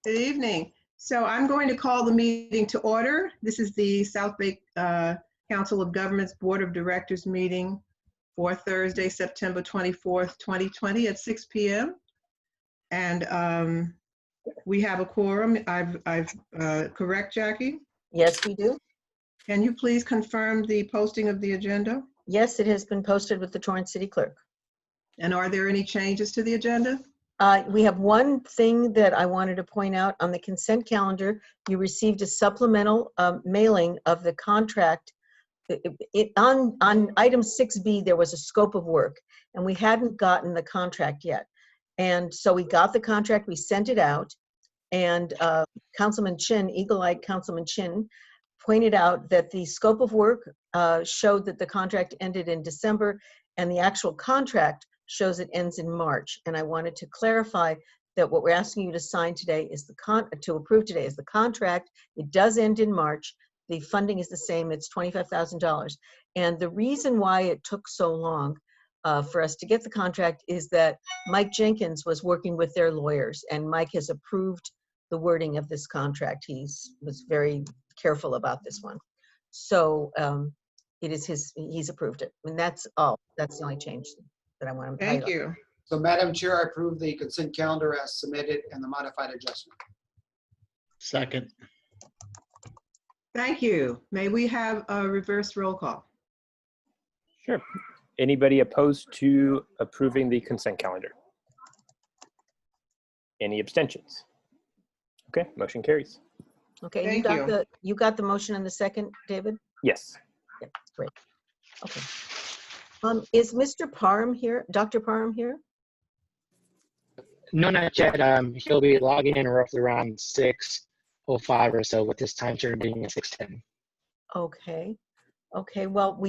Good evening. So I'm going to call the meeting to order. This is the South Bay Council of Governments Board of Directors meeting for Thursday, September 24th, 2020 at 6 p.m. And we have a quorum. I've correct, Jackie? Yes, we do. Can you please confirm the posting of the agenda? Yes, it has been posted with the Torrance City Clerk. And are there any changes to the agenda? We have one thing that I wanted to point out. On the consent calendar, you received a supplemental mailing of the contract. On item 6B, there was a scope of work, and we hadn't gotten the contract yet. And so we got the contract, we sent it out, and Councilman Chin, eagle-eyed Councilman Chin, pointed out that the scope of work showed that the contract ended in December, and the actual contract shows it ends in March. And I wanted to clarify that what we're asking you to sign today is to approve today is the contract. It does end in March. The funding is the same. It's $25,000. And the reason why it took so long for us to get the contract is that Mike Jenkins was working with their lawyers, and Mike has approved the wording of this contract. Was very careful about this one. So it is he's approved it. And that's all. That's the only change that I want to Thank you. So Madam Chair, I approve the consent calendar as submitted and the modified adjustment. Second. Thank you. May we have a reverse roll call? Sure. Anybody opposed to approving the consent calendar? Any abstentions? Okay, motion carries. Okay, Thank you got the motion in the second, David? Yes. Yep, great. Okay. Is Mr. Parham here, Dr. Parham here? No, not yet. He'll be logging in roughly around 6:05 or so, with this time certain being at 6:10. Okay. Okay, well,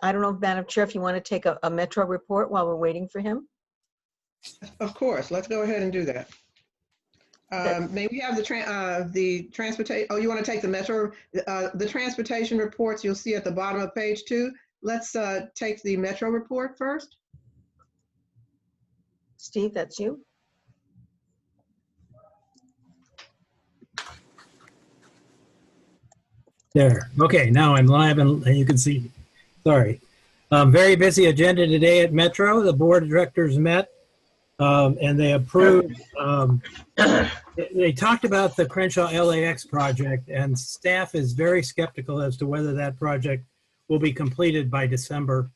I don't know, Madam Chair, if you want to take a Metro report while we're waiting for him? Of course, let's go ahead and do that. May we have the transportation, oh, you want to take the Metro, the transportation reports you'll see at the bottom of page 2. Let's take the Metro report first. Steve, that's you. There. Okay, now I'm live and you can see me. Sorry. Very busy agenda today at Metro. The board of directors met and they approved. They talked about the Crenshaw LAX project, and staff is very skeptical as to whether that project will be completed by December.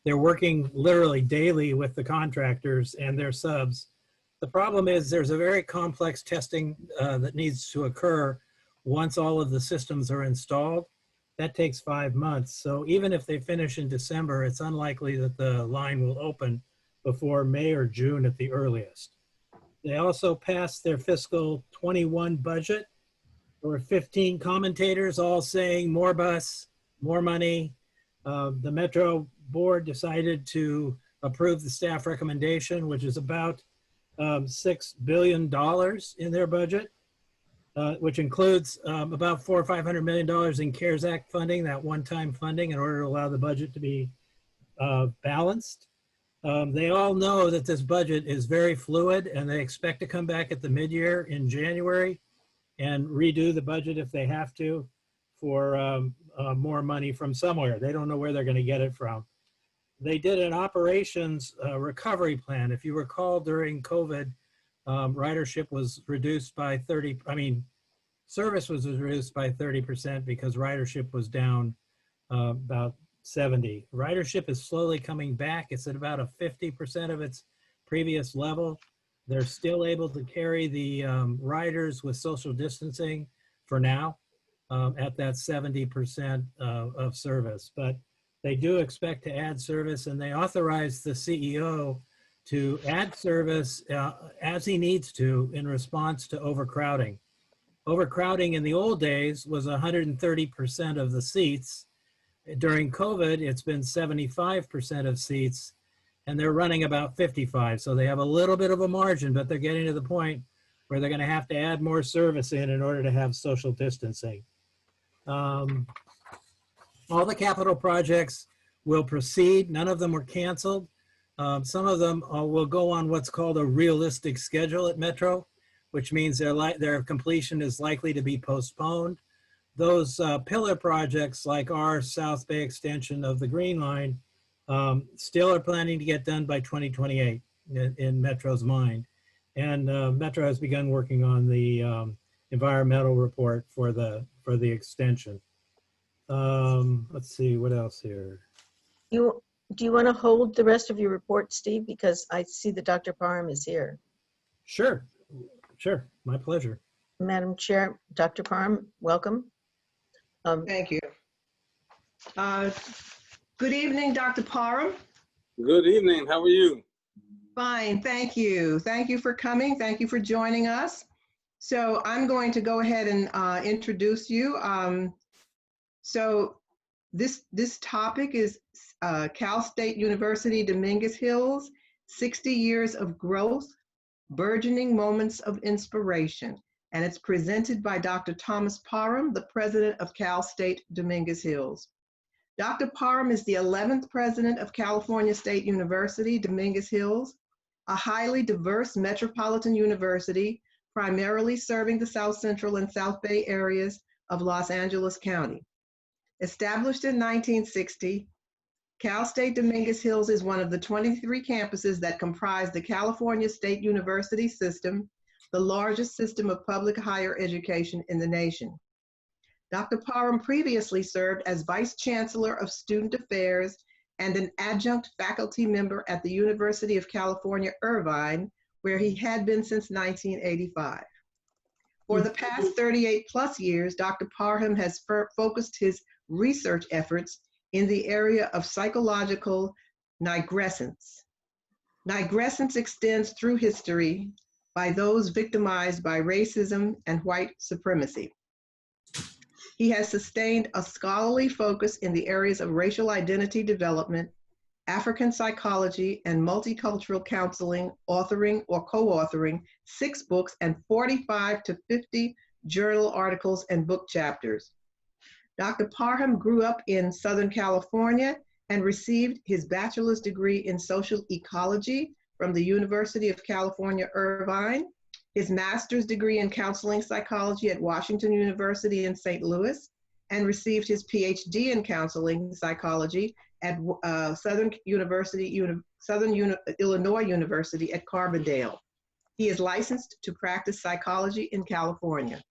They're working literally daily with the contractors and their subs. The problem is there's a very complex testing that needs to occur once all of the systems are installed. That takes 5 months. So even if they finish in December, it's unlikely that the line will open before May or June at the earliest. They also passed their fiscal 21 budget. There were 15 commentators all saying more bus, more money. The Metro board decided to approve the staff recommendation, which is about $6 billion in their budget, which includes about $400 or $500 million in CARES Act funding, that one-time funding, in order to allow the budget to be balanced. They all know that this budget is very fluid, and they expect to come back at the mid-year in January and redo the budget if they have to for more money from somewhere. They don't know where they're going to get it from. They did an operations recovery plan. If you recall, during COVID, ridership was reduced by service was reduced by 30% because ridership was down about 70. Ridership is slowly coming back. It's at about a 50% of its previous level. They're still able to carry the riders with social distancing for now at that 70% of service. But they do expect to add service, and they authorized the CEO to add service as he needs to in response to overcrowding. Overcrowding in the old days was 130% of the seats. During COVID, it's been 75% of seats, and they're running about 55. So they have a little bit of a margin, but they're getting to the point where they're going to have to add more service in order to have social distancing. All the capital projects will proceed. None of them were canceled. Some of them will go on what's called a realistic schedule at Metro, which means their completion is likely to be postponed. Those pillar projects like our South Bay extension of the Green Line still are planning to get done by 2028 in Metro's mind. And Metro has begun working on the environmental report for the extension. Let's see, what else here? Do you want to hold the rest of your report, Steve? Because I see that Dr. Parham is here. Sure, my pleasure. Madam Chair, Dr. Parham, welcome. Thank you. Good evening, Dr. Parham. Good evening. How are you? Fine, thank you. Thank you for coming. Thank you for joining us. So I'm going to go ahead and introduce you. So this topic is Cal State University Dominguez Hills, 60 Years of Growth, Burgeoning Moments of Inspiration. And it's presented by Dr. Thomas Parham, the president of Cal State Dominguez Hills. Dr. Parham is the 11th president of California State University, Dominguez Hills, a highly diverse metropolitan university, primarily serving the South Central and South Bay areas of Los Angeles County. Established in 1960, Cal State Dominguez Hills is one of the 23 campuses that comprise the California State University system, the largest system of public higher education in the nation. Dr. Parham previously served as Vice Chancellor of Student Affairs and an adjunct faculty member at the University of California, Irvine, where he had been since 1985. For the past 38 plus years, Dr. Parham has focused his research efforts in the area of psychological nigrescence. Nigrescence extends through history by those victimized by racism and white supremacy. He has sustained a scholarly focus in the areas of racial identity development, African psychology, and multicultural counseling, authoring or co-authoring 6 books and 45 to 50 journal articles and book chapters. Dr. Parham grew up in Southern California and received his bachelor's degree in social ecology from the University of California, Irvine, his master's degree in counseling psychology at Washington University in St. Louis, and received his PhD in counseling psychology at Southern Illinois University at Carbondale. He is licensed to practice psychology in California.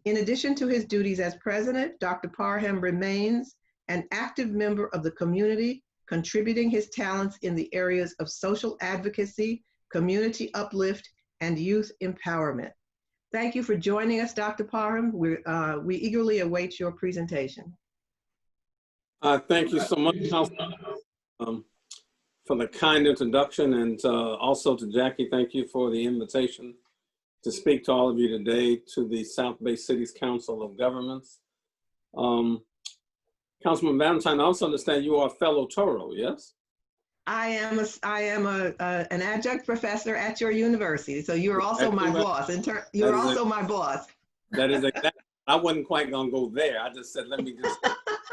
In addition to his duties as president, Dr. Parham remains an active member of the community, contributing his talents in the areas of social advocacy, community uplift, and youth empowerment. Thank you for joining us, Dr. Parham. We eagerly await your presentation. Thank you so much, Councilman, for the kind introduction, and also to Jackie, thank you for the invitation to speak to all of you today to the South Bay Cities Council of Governments. Councilman Valentine, I also understand you are a fellow Toro, yes? I am an adjunct professor at your university, so you're also my boss. You're also my boss. That is exactly. I wasn't quite gonna go there. I just said, let me just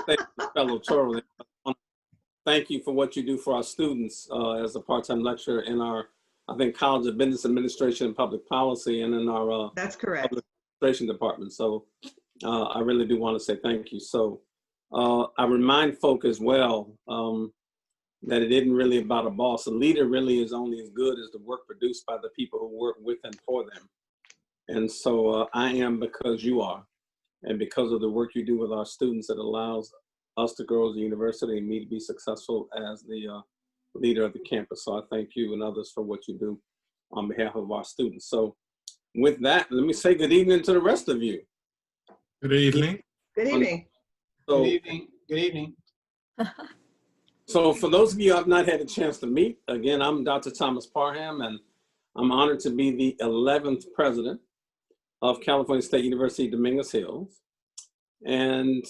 say fellow Toro. Thank you for what you do for our students as a part-time lecturer in our, I think, College of Business Administration and Public Policy, and in our That's correct. Public Administration department. So I really do want to say thank you. So I remind folk as well that it isn't really about a boss. A leader really is only as good as the work produced by the people who work with and for them. And so I am because you are, and because of the work you do with our students, it allows us to grow as a university and me to be successful as the leader of the campus. So I thank you and others for what you do on behalf of our students. So with that, let me say good evening to the rest of you. Good evening. Good evening. So, Good evening. Good evening. So for those of you I've not had a chance to meet, again, I'm Dr. Thomas Parham, and I'm honored to be the 11th president of California State University, Dominguez Hills. And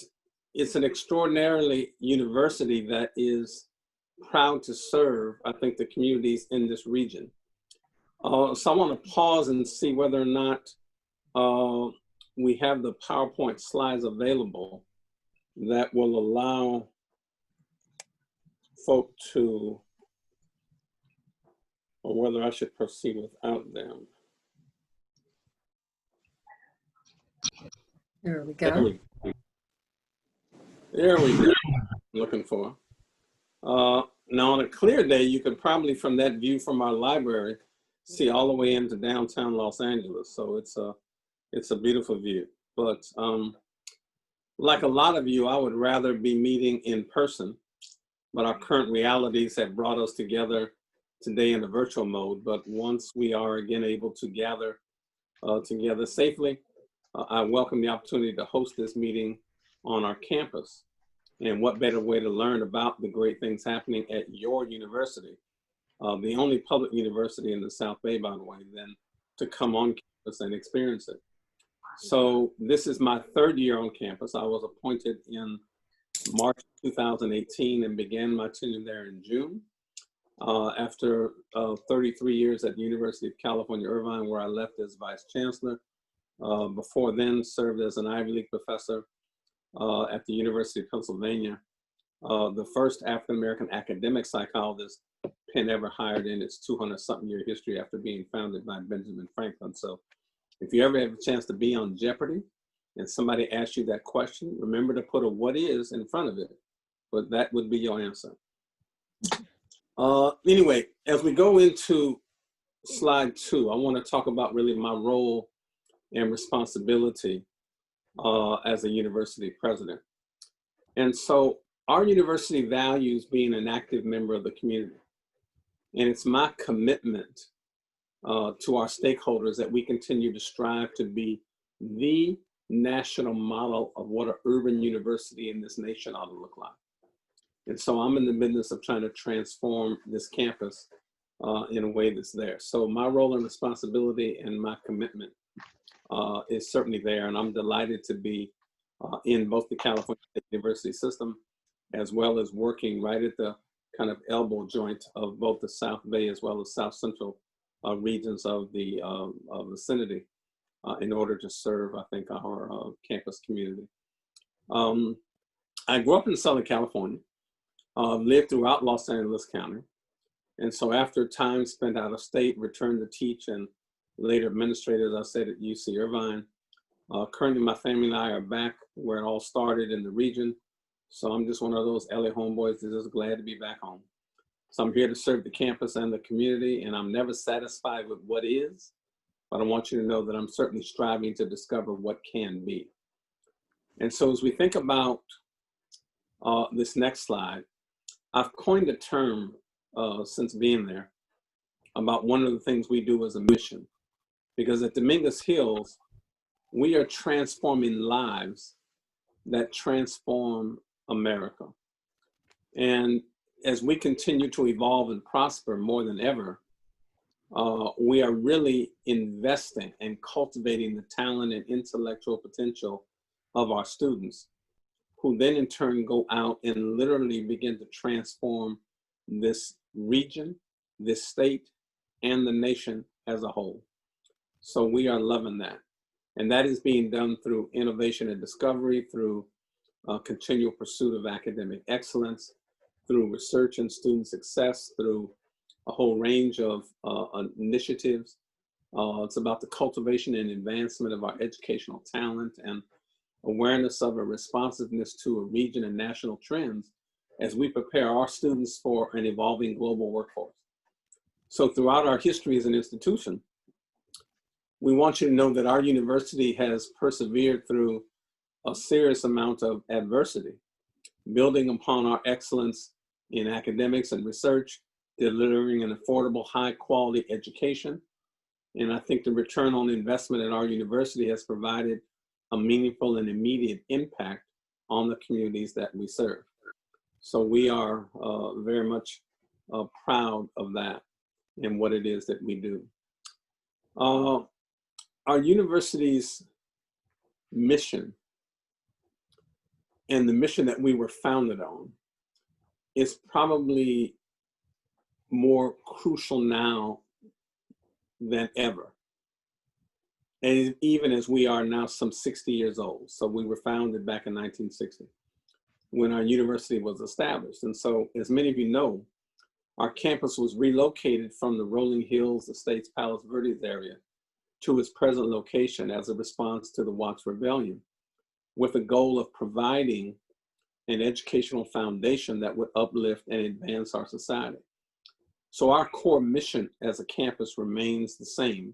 it's an extraordinarily university that is proud to serve, I think, the communities in this region. So I want to pause and see whether or not we have the PowerPoint slides available that will allow folk to, or whether I should proceed without them. There we There go. we go. There we go. Looking for. Now on a clear day, you could probably from that view from our library, see all the way into downtown Los Angeles. So it's a beautiful view. But like a lot of you, I would rather be meeting in person, but our current realities have brought us together today in a virtual mode. But once we are again able to gather together safely, I welcome the opportunity to host this meeting on our campus. And what better way to learn about the great things happening at your university, the only public university in the South Bay, by the way, than to come on campus and experience it. So this is my third year on campus. I was appointed in March 2018 and began my tenure there in June. After 33 years at the University of California, Irvine, where I left as Vice Chancellor. Before then, served as an Ivy League professor at the University of Pennsylvania, the first African-American academic psychologist Penn ever hired in its 200-something year history after being founded by Benjamin Franklin. So if you ever have a chance to be on Jeopardy and somebody asks you that question, remember to put a "what is" in front of it, but that would be your answer. Anyway, as we go into slide 2, I want to talk about really my role and responsibility as a university president. And so our university values being an active member of the community. And it's my commitment to our stakeholders that we continue to strive to be the national model of what an urban university in this nation ought to look like. And so I'm in the business of trying to transform this campus in a way that's there. So my role and responsibility and my commitment is certainly there. And I'm delighted to be in both the California State University system, as well as working right at the kind of elbow joint of both the South Bay as well as South Central regions of the vicinity in order to serve, I think, our campus community. I grew up in Southern California, lived throughout Los Angeles County. And so after time spent out of state, returned to teach and later administrated, as I said, at UC Irvine. Currently, my family and I are back where it all started in the region. So I'm just one of those LA homeboys that's just glad to be back home. So I'm here to serve the campus and the community, and I'm never satisfied with what is, but I want you to know that I'm certainly striving to discover what can be. And so as we think about this next slide, I've coined a term since being there about one of the things we do as a mission. Because at Dominguez Hills, we are transforming lives that transform America. And as we continue to evolve and prosper more than ever, we are really investing and cultivating the talent and intellectual potential of our students, who then in turn go out and literally begin to transform this region, this state, and the nation as a whole. So we are loving that. And that is being done through innovation and discovery, through continual pursuit of academic excellence, through research and student success, through a whole range of initiatives. It's about the cultivation and advancement of our educational talent and awareness of a responsiveness to a region and national trends as we prepare our students for an evolving global workforce. So throughout our history as an institution, we want you to know that our university has persevered through a serious amount of adversity, building upon our excellence in academics and research, delivering an affordable, high quality education. And I think the return on investment at our university has provided a meaningful and immediate impact on the communities that we serve. So we are very much proud of that and what it is that we do. Our university's mission and the mission that we were founded on is probably more crucial now than ever. And even as we are now some 60 years old. So we were founded back in 1960 when our university was established. And so as many of you know, our campus was relocated from the Rolling Hills Estates Palos Verdes area to its present location as a response to the Watts Rebellion with the goal of providing an educational foundation that would uplift and advance our society. So our core mission as a campus remains the same,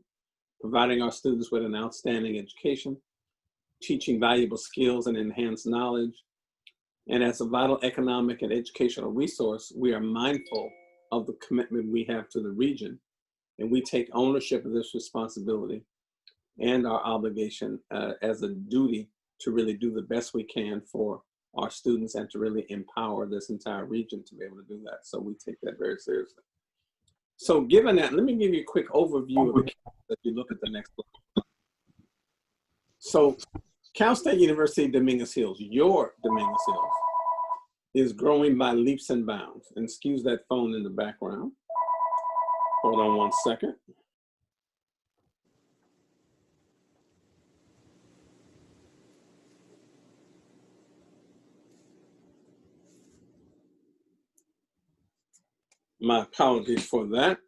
providing our students with an outstanding education, teaching valuable skills and enhanced knowledge. And as a vital economic and educational resource, we are mindful of the commitment we have to the region, and we take ownership of this responsibility and our obligation as a duty to really do the best we can for our students and to really empower this entire region to be able to do that. So we take that very seriously. So given that, let me give you a quick overview of the campus as you look at the next slide. So Cal State University Dominguez Hills, your Dominguez Hills, is growing by leaps and bounds. And excuse that phone in the background. Hold on one second. My apologies for that.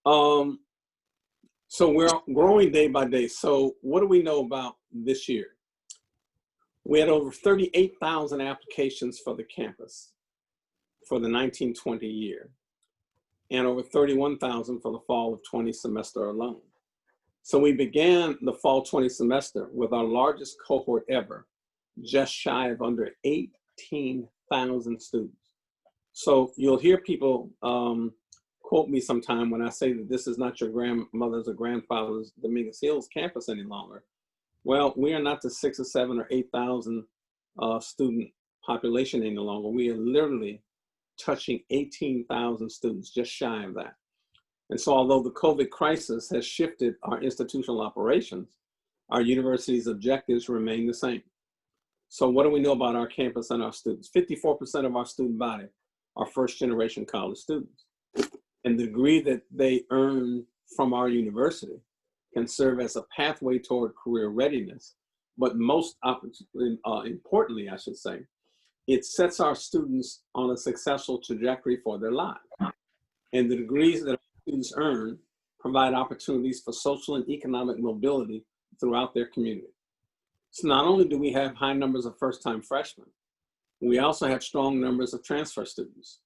So we're growing day by day. So what do we know about this year? We had over 38,000 applications for the campus for the 1920 year, and over 31,000 for the fall of 20 semester alone. So we began the fall 20 semester with our largest cohort ever, just shy of under 18,000 students. So you'll hear people quote me sometime when I say that this is not your grandmother's or grandfather's Dominguez Hills campus any longer. Well, we are not the 6,000 or 7,000 or 8,000 student population any longer. We are literally touching 18,000 students, just shy of that. And so although the COVID crisis has shifted our institutional operations, our university's objectives remain the same. So what do we know about our campus and our students? 54% of our student body are first-generation college students. And the degree that they earn from our university can serve as a pathway toward career readiness. But most importantly, I should say, it sets our students on a successful trajectory for their lives. And the degrees that our students earn provide opportunities for social and economic mobility throughout their community. So not only do we have high numbers of first-time freshmen, we also have strong numbers of transfer students.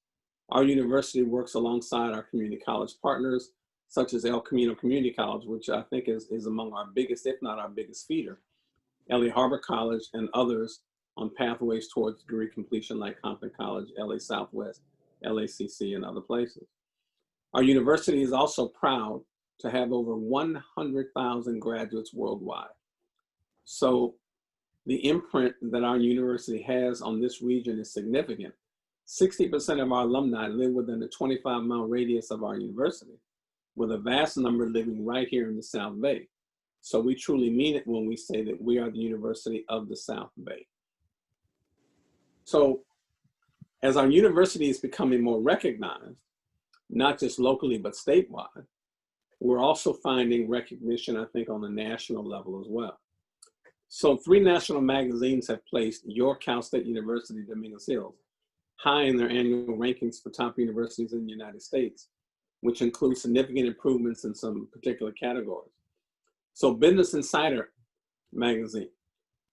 Our university works alongside our community college partners, such as El Camino Community College, which I think is among our biggest, if not our biggest feeder, LA Harbor College, and others on pathways towards degree completion like Compton College, LA Southwest, LACC, and other places. Our university is also proud to have over 100,000 graduates worldwide. So the imprint that our university has on this region is significant. 60% of our alumni live within a 25-mile radius of our university, with a vast number living right here in the South Bay. So we truly mean it when we say that we are the University of the South Bay. So as our university is becoming more recognized, not just locally, but statewide, we're also finding recognition, I think, on the national level as well. So 3 national magazines have placed your Cal State University Dominguez Hills high in their annual rankings for top universities in the United States, which includes significant improvements in some particular categories. So Business Insider magazine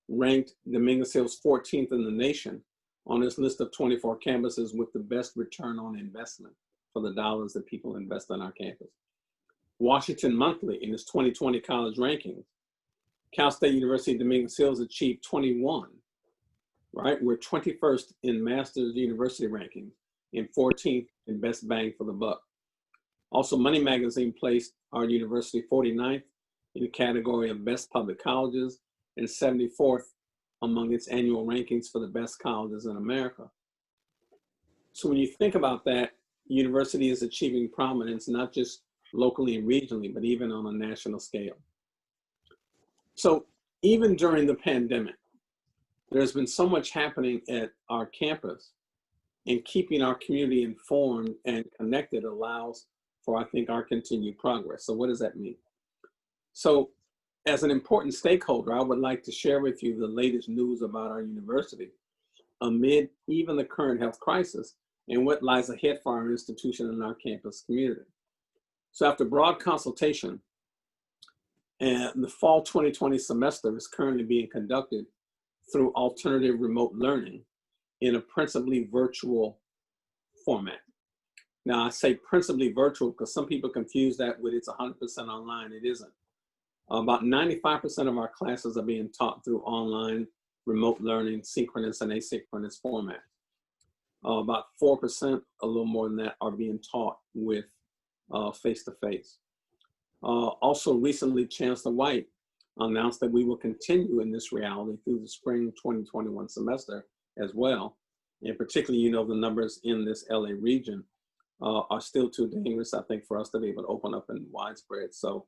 ranked Dominguez Hills 14th in the nation on its list of 24 campuses with the best return on investment for the dollars that people invest on our campus. Washington Monthly, in its 2020 college rankings, Cal State University Dominguez Hills achieved 21, right? We're 21st in Masters University rankings and 14th in best bang for the buck. Also, Money Magazine placed our university 49th in the category of best public colleges and 74th among its annual rankings for the best colleges in America. So when you think about that, university is achieving prominence, not just locally and regionally, but even on a national scale. So even during the pandemic, there's been so much happening at our campus, and keeping our community informed and connected allows for, I think, our continued progress. So what does that mean? So as an important stakeholder, I would like to share with you the latest news about our university amid even the current health crisis and what lies ahead for our institution and our campus community. So after broad consultation, and the fall 2020 semester is currently being conducted through alternative remote learning in a principally virtual format. Now, I say principally virtual because some people confuse that with it's 100% online. It isn't. About 95% of our classes are being taught through online remote learning, synchronous and asynchronous format. About 4%, a little more than that, are being taught with face-to-face. Also recently, Chancellor White announced that we will continue in this reality through the spring 2021 semester as well. And particularly, the numbers in this LA region are still too dangerous, I think, for us to be able to open up in widespread. So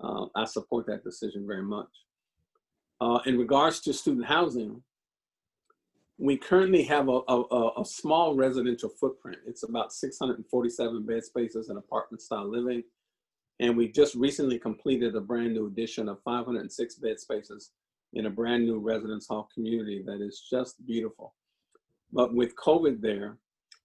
I support that decision very much. In regards to student housing, we currently have a small residential footprint. It's about 647 bed spaces in apartment style living. And we just recently completed a brand new addition of 506 bed spaces in a brand new residence hall community that is just beautiful. But with COVID there,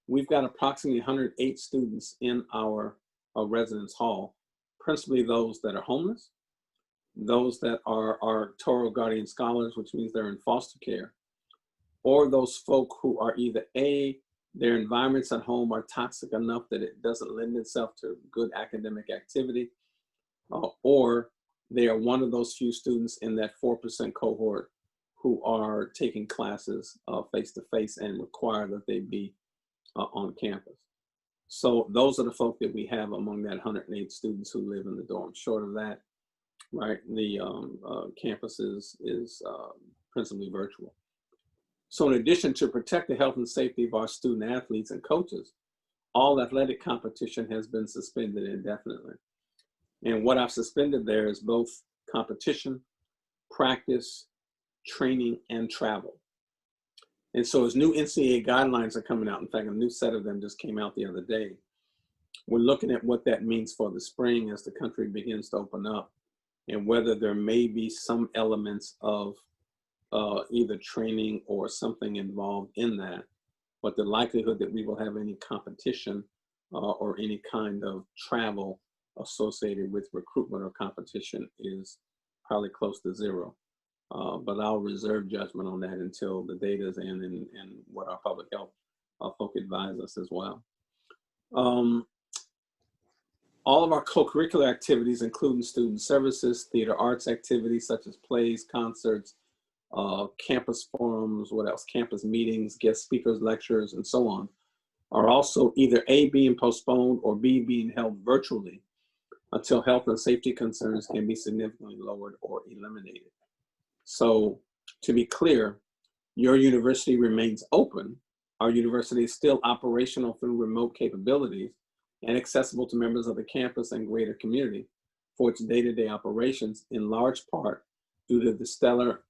we've got approximately 108 students in our residence hall, principally those that are homeless, those that are Toro Guardian Scholars, which means they're in foster care, or those folk who are either their environments at home are toxic enough that it doesn't lend itself to good academic activity, or they are one of those few students in that 4% cohort who are taking classes face-to-face and require that they be on campus. So those are the folk that we have among that 108 students who live in the dorm. Short of that, right, the campus is principally virtual. So in addition to protect the health and safety of our student athletes and coaches, all athletic competition has been suspended indefinitely. And what I've suspended there is both competition, practice, training, and travel. And so as new NCAA guidelines are coming out, in fact, a new set of them just came out the other day, we're looking at what that means for the spring as the country begins to open up, and whether there may be some elements of either training or something involved in that. But the likelihood that we will have any competition or any kind of travel associated with recruitment or competition is probably close to zero. But I'll reserve judgment on that until the data is in and what our public health folk advise us as well. All of our co-curricular activities, including student services, theater arts activities such as plays, concerts, campus forums, what else? Campus meetings, guest speakers, lectures, and so on, are also either A, being postponed, or B, being held virtually until health and safety concerns can be significantly lowered or eliminated. So to be clear, your university remains open. Our university is still operational through remote capabilities and accessible to members of the campus and greater community for its day-to-day operations, in large part due to the stellar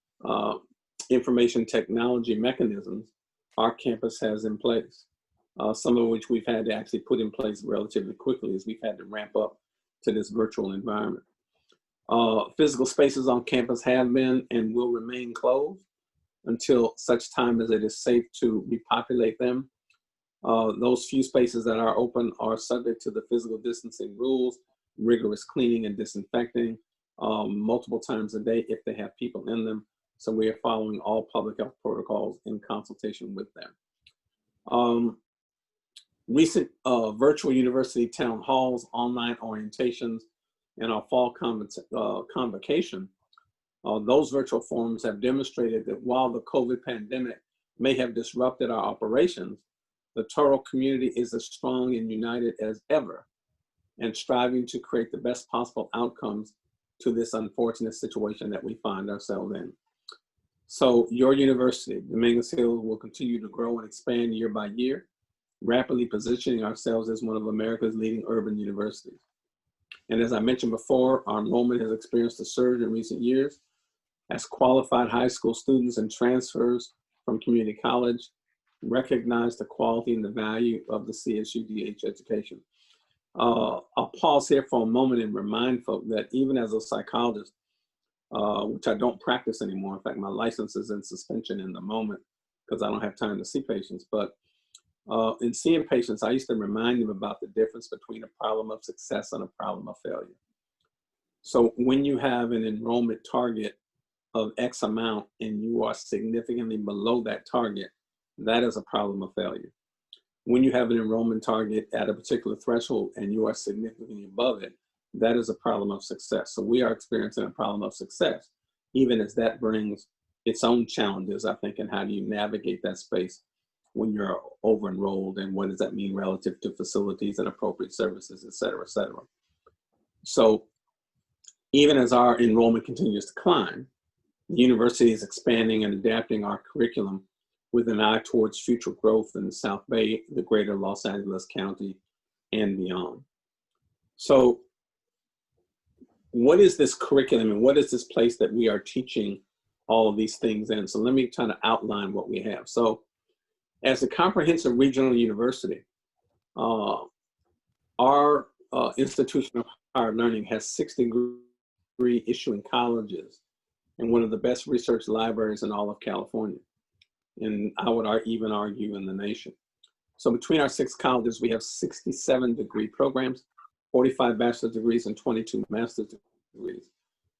information technology mechanisms our campus has in place, some of which we've had to actually put in place relatively quickly as we've had to ramp up to this virtual environment. Physical spaces on campus have been and will remain closed until such time as it is safe to repopulate them. Those few spaces that are open are subject to the physical distancing rules, rigorous cleaning and disinfecting multiple times a day if they have people in them. So we are following all public health protocols in consultation with them. Recent virtual university town halls, online orientations, and our fall convocation, those virtual forums have demonstrated that while the COVID pandemic may have disrupted our operations, the Toro community is as strong and united as ever and striving to create the best possible outcomes to this unfortunate situation that we find ourselves in. So your university, Dominguez Hills, will continue to grow and expand year by year, rapidly positioning ourselves as one of America's leading urban universities. And as I mentioned before, our enrollment has experienced a surge in recent years as qualified high school students and transfers from community college recognize the quality and the value of the CSUDH education. I'll pause here for a moment and remind folk that even as a psychologist, which I don't practice anymore, in fact, my license is in suspension in the moment because I don't have time to see patients, but in seeing patients, I used to remind them about the difference between a problem of success and a problem of failure. So when you have an enrollment target of X amount and you are significantly below that target, that is a problem of failure. When you have an enrollment target at a particular threshold and you are significantly above it, that is a problem of success. So we are experiencing a problem of success, even as that brings its own challenges, I think, in how do you navigate that space when you're over enrolled, and what does that mean relative to facilities and appropriate services, et cetera, et cetera. So even as our enrollment continues to climb, the university is expanding and adapting our curriculum with an eye towards future growth in the South Bay, the greater Los Angeles County, and beyond. So what is this curriculum and what is this place that we are teaching all of these things in? So let me try to outline what we have. So as a comprehensive regional university, our institution of higher learning has 6 degree issuing colleges and one of the best research libraries in all of California. And I would even argue in the nation. So between our 6 colleges, we have 67 degree programs, 45 bachelor's degrees and 22 master's degrees.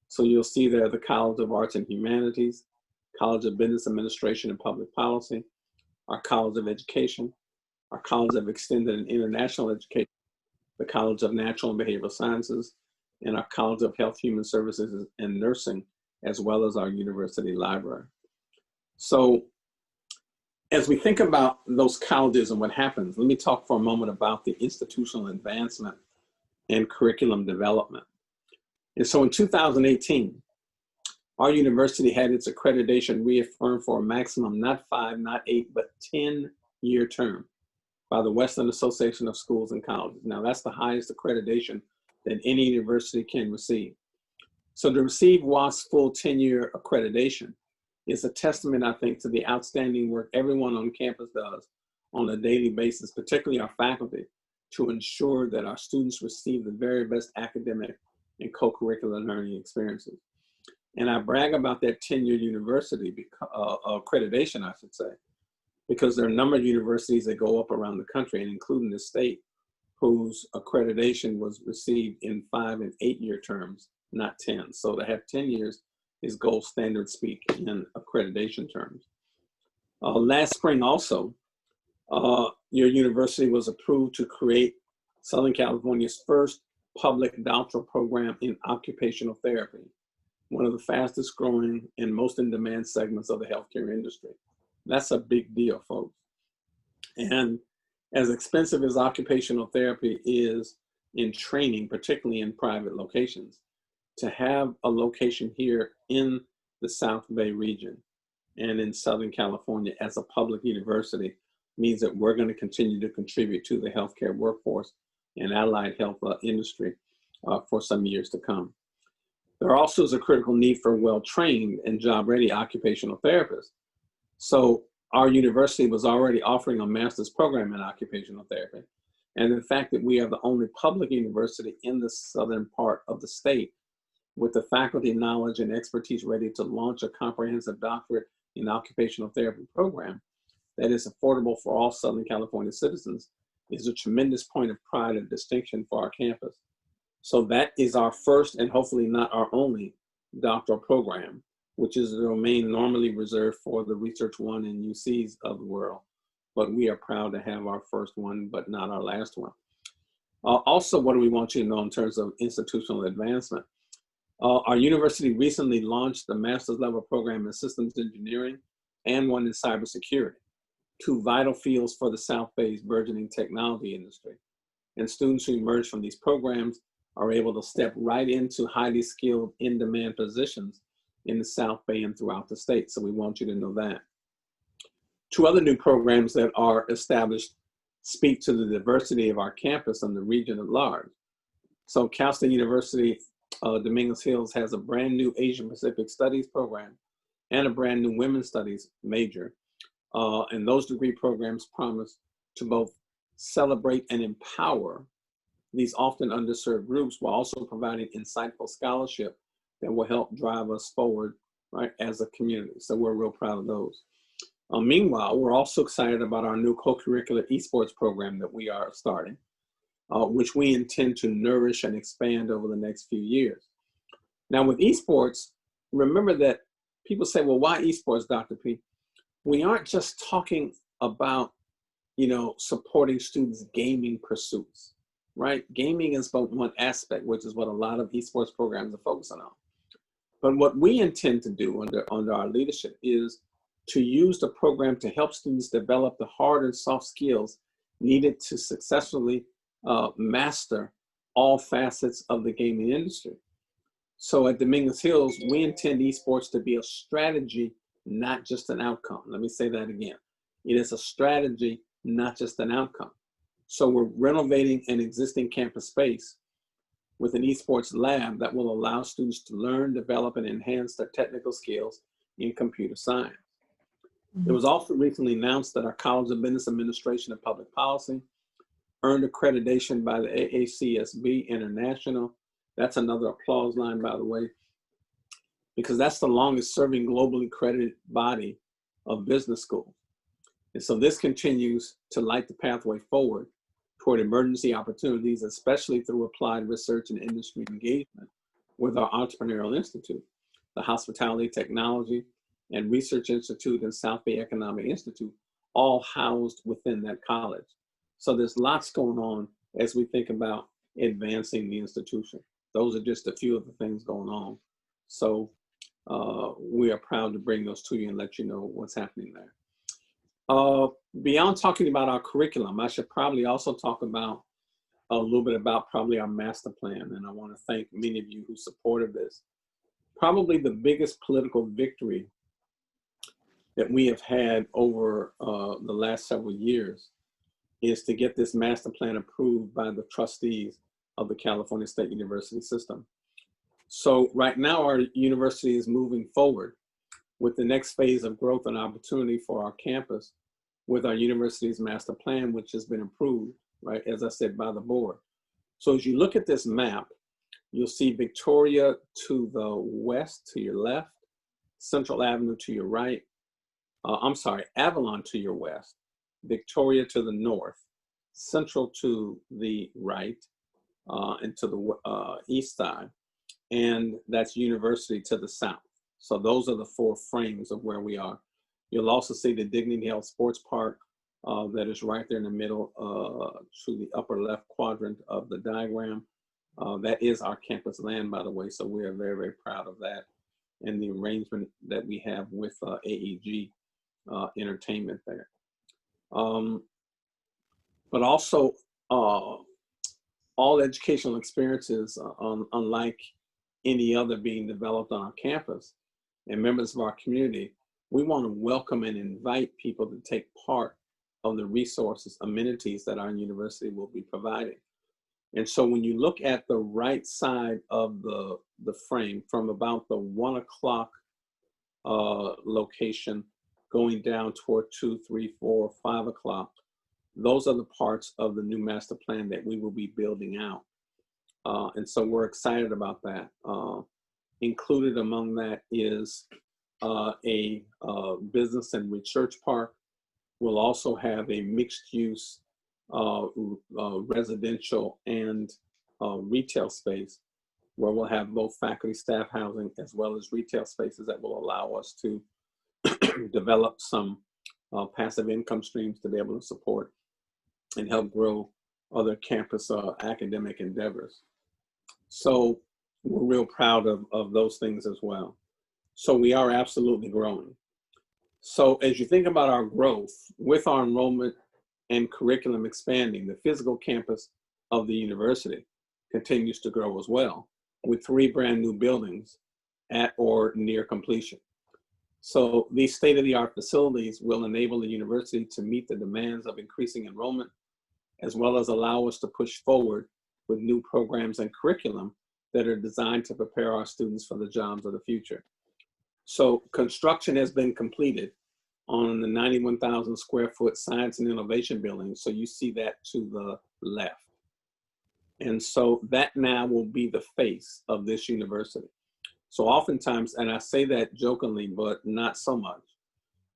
So you'll see there the College of Arts and Humanities, College of Business Administration and Public Policy, our College of Education, our College of Extended and International Education, the College of Natural and Behavioral Sciences, and our College of Health, Human Services, and Nursing, as well as our university library. So as we think about those colleges and what happens, let me talk for a moment about the institutional advancement and curriculum development. And so in 2018, our university had its accreditation reaffirmed for a maximum, not 5, not 8, but 10-year term by the Western Association of Schools and Colleges. Now that's the highest accreditation that any university can receive. So to receive WASC's full 10-year accreditation is a testament, I think, to the outstanding work everyone on campus does on a daily basis, particularly our faculty, to ensure that our students receive the very best academic and co-curricular learning experiences. And I brag about that 10-year university accreditation, I should say, because there are a number of universities that go up around the country, and including the state, whose accreditation was received in 5 and 8-year terms, not 10. So to have 10 years is gold standard speak in accreditation terms. Last spring also, your university was approved to create Southern California's first public doctoral program in occupational therapy, one of the fastest growing and most in demand segments of the healthcare industry. That's a big deal, folks. And as expensive as occupational therapy is in training, particularly in private locations, to have a location here in the South Bay region and in Southern California as a public university means that we're going to continue to contribute to the healthcare workforce and allied health industry for some years to come. There also is a critical need for well-trained and job-ready occupational therapists. So our university was already offering a master's program in occupational therapy. And the fact that we are the only public university in the southern part of the state with the faculty knowledge and expertise ready to launch a comprehensive doctorate in occupational therapy program that is affordable for all Southern California citizens is a tremendous point of pride and distinction for our campus. So that is our first and hopefully not our only doctoral program, which is a domain normally reserved for the Research One and UCs of the world. But we are proud to have our first one, but not our last one. Also, what do we want you to know in terms of institutional advancement? Our university recently launched the master's level program in systems engineering and one in cybersecurity, 2 vital fields for the South Bay's burgeoning technology industry. And students who emerge from these programs are able to step right into highly skilled, in-demand positions in the South Bay and throughout the state. So we want you to know that. 2 other new programs that are established speak to the diversity of our campus and the region at large. So Cal State University Dominguez Hills has a brand new Asian Pacific Studies program and a brand new Women's Studies major. And those degree programs promise to both celebrate and empower these often underserved groups while also providing insightful scholarship that will help drive us forward, right, as a community. So we're real proud of those. Meanwhile, we're also excited about our new co-curricular esports program that we are starting, which we intend to nourish and expand over the next few years. Now with esports, remember that people say, well, why esports, Dr. P? We aren't just talking about, supporting students' gaming pursuits, right? Gaming is but one aspect, which is what a lot of esports programs are focusing on. But what we intend to do under our leadership is to use the program to help students develop the hard and soft skills needed to successfully master all facets of the gaming industry. So at Dominguez Hills, we intend esports to be a strategy, not just an outcome. Let me say that again. It is a strategy, not just an outcome. So we're renovating an existing campus space with an esports lab that will allow students to learn, develop, and enhance their technical skills in computer science. It was also recently announced that our College of Business Administration and Public Policy earned accreditation by the AACSB International. That's another applause line, by the way, because that's the longest serving globally accredited body of business schools. And so this continues to light the pathway forward toward emergency opportunities, especially through applied research and industry engagement with our Entrepreneurial Institute, the Hospitality Technology and Research Institute and South Bay Economic Institute, all housed within that college. So there's lots going on as we think about advancing the institution. Those are just a few of the things going on. So we are proud to bring those to you and let you know what's happening there. Beyond talking about our curriculum, I should probably also talk about a little bit about probably our master plan. And I want to thank many of you who supported this. Probably the biggest political victory that we have had over the last several years is to get this master plan approved by the trustees of the California State University system. So right now our university is moving forward with the next phase of growth and opportunity for our campus with our university's master plan, which has been approved, right, as I said, by the board. So as you look at this map, you'll see Victoria to the west, to your left, Central Avenue to your right, Avalon to your west, Victoria to the north, Central to the right, and to the east side, and that's University to the south. So those are the four frames of where we are. You'll also see the Dignity Health Sports Park that is right there in the middle to the upper left quadrant of the diagram. That is our campus land, by the way, so we are very, very proud of that and the arrangement that we have with AEG Entertainment there. But also, all educational experiences, unlike any other being developed on our campus, and members of our community, we want to welcome and invite people to take part of the resources, amenities that our university will be providing. And so when you look at the right side of the frame from about the 1 o'clock location going down toward 2, 3, 4, 5 o'clock, those are the parts of the new master plan that we will be building out. And so we're excited about that. Included among that is a business and research park. We'll also have a mixed use residential and retail space where we'll have both faculty staff housing as well as retail spaces that will allow us to develop some passive income streams to be able to support and help grow other campus academic endeavors. So we're real proud of those things as well. So we are absolutely growing. So as you think about our growth, with our enrollment and curriculum expanding, the physical campus of the university continues to grow as well, with 3 brand new buildings at or near completion. So these state-of-the-art facilities will enable the university to meet the demands of increasing enrollment, as well as allow us to push forward with new programs and curriculum that are designed to prepare our students for the jobs of the future. So construction has been completed on the 91,000 square foot Science and Innovation building. So you see that to the left. And so that now will be the face of this university. So oftentimes, and I say that jokingly, but not so much,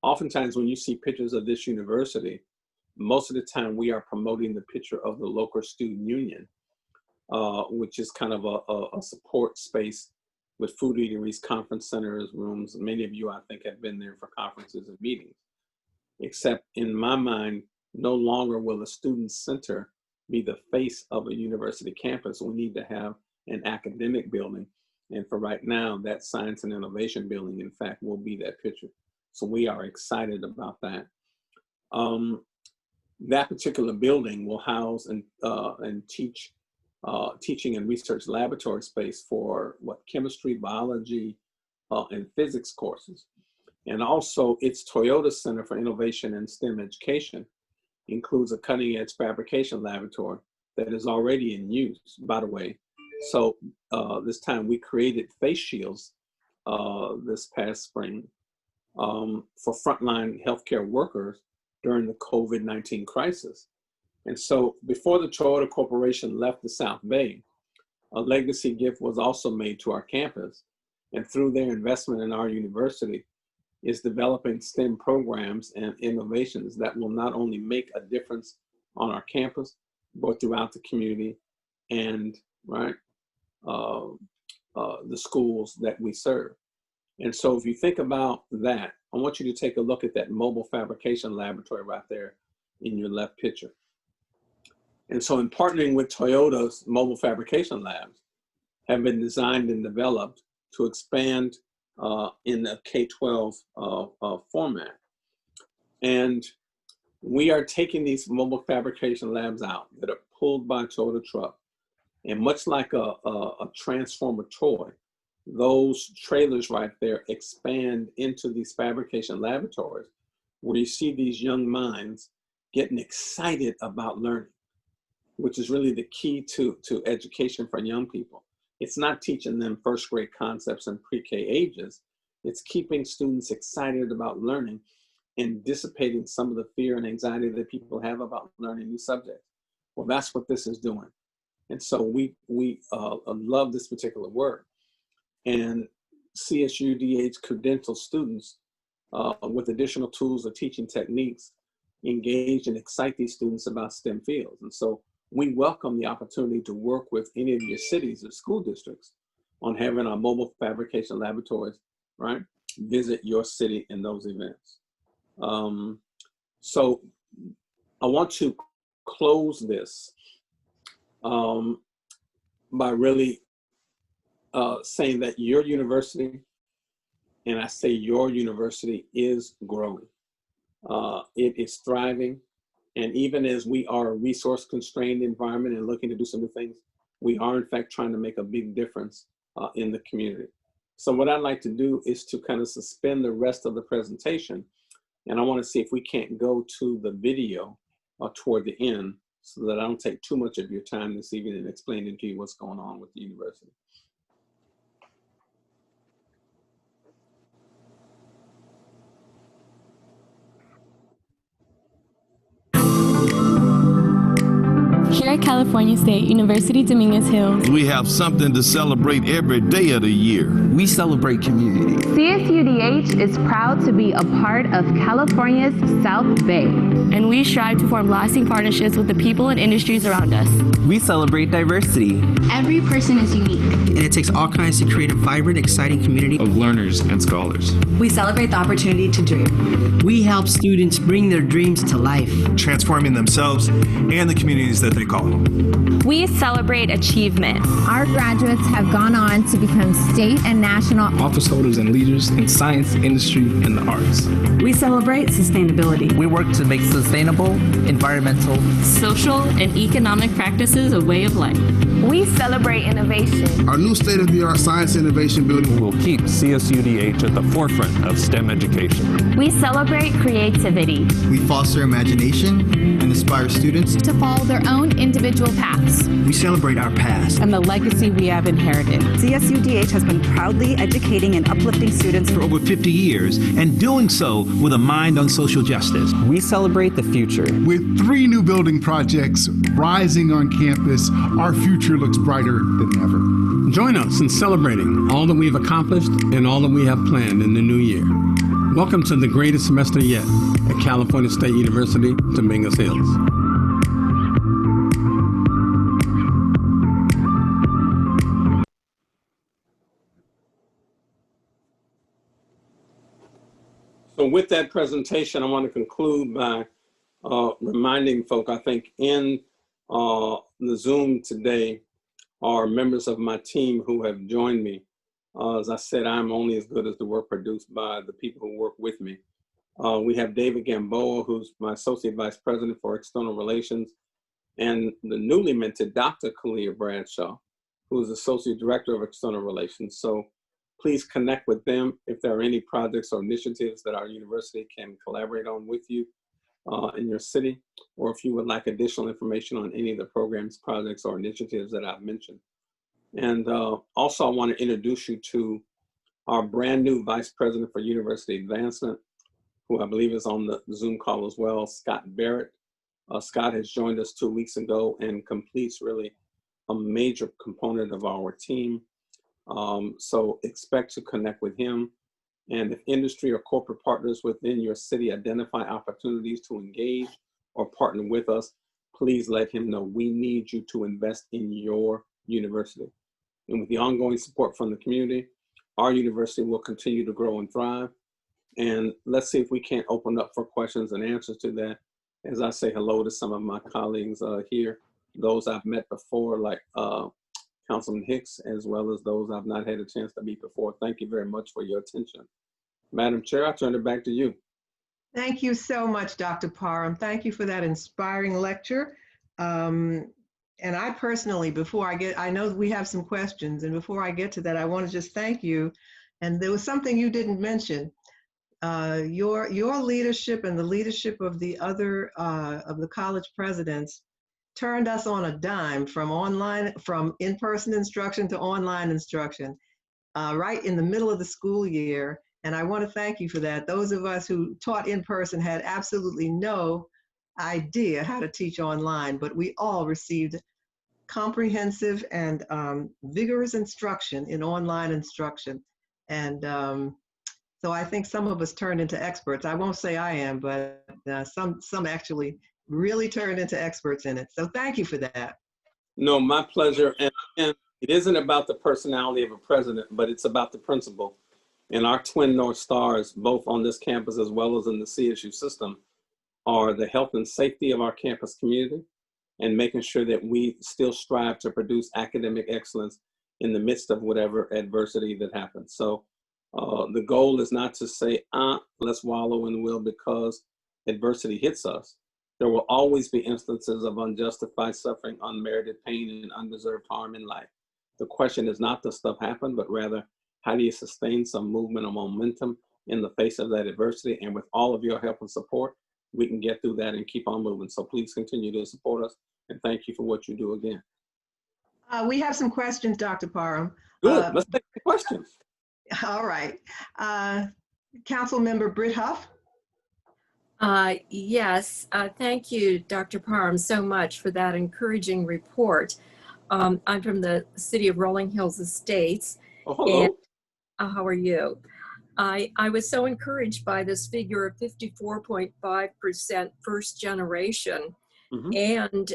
oftentimes when you see pictures of this university, most of the time we are promoting the picture of the local student union, which is kind of a support space with food eateries, conference centers, rooms. Many of you, I think, have been there for conferences and meetings. Except in my mind, no longer will a student center be the face of a university campus. We need to have an academic building. And for right now, that science and innovation building, in fact, will be that picture. So we are excited about that. That particular building will house and teach teaching and research laboratory space for chemistry, biology, and physics courses. And also its Toyota Center for Innovation and STEM Education includes a cutting edge fabrication laboratory that is already in use, by the way. So this time we created face shields this past spring for frontline healthcare workers during the COVID-19 crisis. And so before the Toyota Corporation left the South Bay, a legacy gift was also made to our campus. And through their investment in our university, is developing STEM programs and innovations that will not only make a difference on our campus, but throughout the community and the schools that we serve. And so if you think about that, I want you to take a look at that mobile fabrication laboratory right there in your left picture. And so in partnering with Toyota's mobile fabrication labs have been designed and developed to expand in the K-12 format. And we are taking these mobile fabrication labs out that are pulled by a Toyota truck. And much like a transformer toy, those trailers right there expand into these fabrication laboratories where you see these young minds getting excited about learning, which is really the key to education for young people. It's not teaching them first grade concepts and pre-K ages. It's keeping students excited about learning and dissipating some of the fear and anxiety that people have about learning new subjects. Well, that's what this is doing. And so we love this particular work. And CSUDH credentialed students with additional tools or teaching techniques engage and excite these students about STEM fields. And so we welcome the opportunity to work with any of your cities or school districts on having our mobile fabrication laboratories, visit your city in those events. So I want to close this by really saying that your university, and I say your university, is growing. It is thriving. And even as we are a resource constrained environment and looking to do some new things, we are in fact trying to make a big difference in the community. So what I'd like to do is to kind of suspend the rest of the presentation. And I want to see if we can't go to the video toward the end so that I don't take too much of your time this evening in explaining to you what's going on with the university. Here at California State University Dominguez Hills, we have something to celebrate every day of the year. We celebrate community. CSUDH is proud to be a part of California's South Bay. And we strive to form lasting partnerships with the people and industries around us. We celebrate diversity. Every person is unique. And it takes all kinds to create a vibrant, exciting community of learners and scholars. We celebrate the opportunity to dream. We help students bring their dreams to life, transforming themselves and the communities that they call home. We celebrate achievement. Our graduates have gone on to become state and national office holders and leaders in science, industry, and the arts. We celebrate sustainability. We work to make sustainable, environmental, social, and economic practices a way of life. We celebrate innovation. Our new state-of-the-art science innovation building will keep CSUDH at the forefront of STEM education. We celebrate creativity. We foster imagination and inspire students to follow their own individual paths. We celebrate our past and the legacy we have inherited. CSUDH has been proudly educating and uplifting students for over 50 years, and doing so with a mind on social justice. We celebrate the future. With 3 new building projects rising on campus, our future looks brighter than ever. Join us in celebrating all that we've accomplished and all that we have planned in the new year. Welcome to the greatest semester yet at California State University, Dominguez Hills. So with that presentation, I want to conclude by reminding folk, I think in the Zoom today are members of my team who have joined me. As I said, I'm only as good as the work produced by the people who work with me. We have David Gamboa, who's my Associate Vice President for External Relations, and the newly minted Dr. Kalia Bradshaw, who is Associate Director of External Relations. So please connect with them if there are any projects or initiatives that our university can collaborate on with you in your city, or if you would like additional information on any of the programs, projects, or initiatives that I've mentioned. And also I want to introduce you to our brand new Vice President for University Advancement, who I believe is on the Zoom call as well, Scott Barrett. Scott has joined us 2 weeks ago and completes really a major component of our team. So expect to connect with him. And if industry or corporate partners within your city identify opportunities to engage or partner with us, please let him know we need you to invest in your university. And with the ongoing support from the community, our university will continue to grow and thrive. And let's see if we can't open up for questions and answers to that as I say hello to some of my colleagues here, those I've met before, like Councilman Hicks, as well as those I've not had a chance to meet before. Thank you very much for your attention. Madam Chair, I turn it back to you. Thank you so much, Dr. Parham. Thank you for that inspiring lecture. And I personally, I know we have some questions, and before I get to that, I want to just thank you. And there was something you didn't mention. Your leadership and the leadership of the other of the college presidents turned us on a dime from in-person instruction to online instruction, right in the middle of the school year. And I want to thank you for that. Those of us who taught in person had absolutely no idea how to teach online, but we all received comprehensive and vigorous instruction in online instruction. And so I think some of us turned into experts. I won't say I am, but some actually really turned into experts in it. So thank you for that. No, my pleasure. And it isn't about the personality of a president, but it's about the principle. And our twin North Stars, both on this campus as well as in the CSU system, are the health and safety of our campus community and making sure that we still strive to produce academic excellence in the midst of whatever adversity that happens. So the goal is not to say, let's wallow in the wheel because adversity hits us. There will always be instances of unjustified suffering, unmerited pain, and undeserved harm in life. The question is not does stuff happen, but rather, how do you sustain some movement or momentum in the face of that adversity? And with all of your help and support, we can get through that and keep on moving. So please continue to support us. And thank you for what you do again. We have some questions, Dr. Parham. Good, let's take the questions. All right. Council Member Britt Huff. Yes, thank you, Dr. Parham, so much for that encouraging report. I'm from the city of Rolling Hills Estates. Oh, hello. And, how are you? I was so encouraged by this figure of 54.5% first generation. And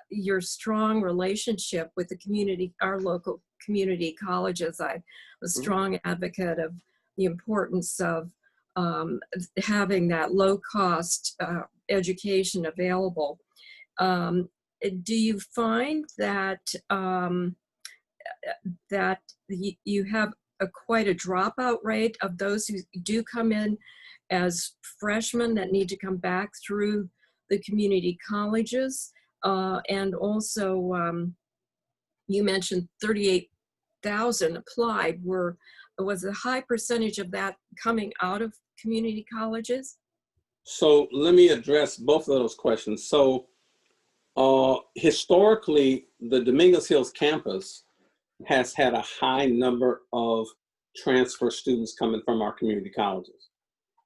your strong relationship with the community, our local community colleges. I'm a strong advocate of the importance of having that low-cost education available. Do you find that that you have quite a dropout rate of those who do come in as freshmen that need to come back through the community colleges? And also, you mentioned 38,000 applied. Was a high percentage of that coming out of community colleges? So let me address both of those questions. So historically, the Dominguez Hills campus has had a high number of transfer students coming from our community colleges.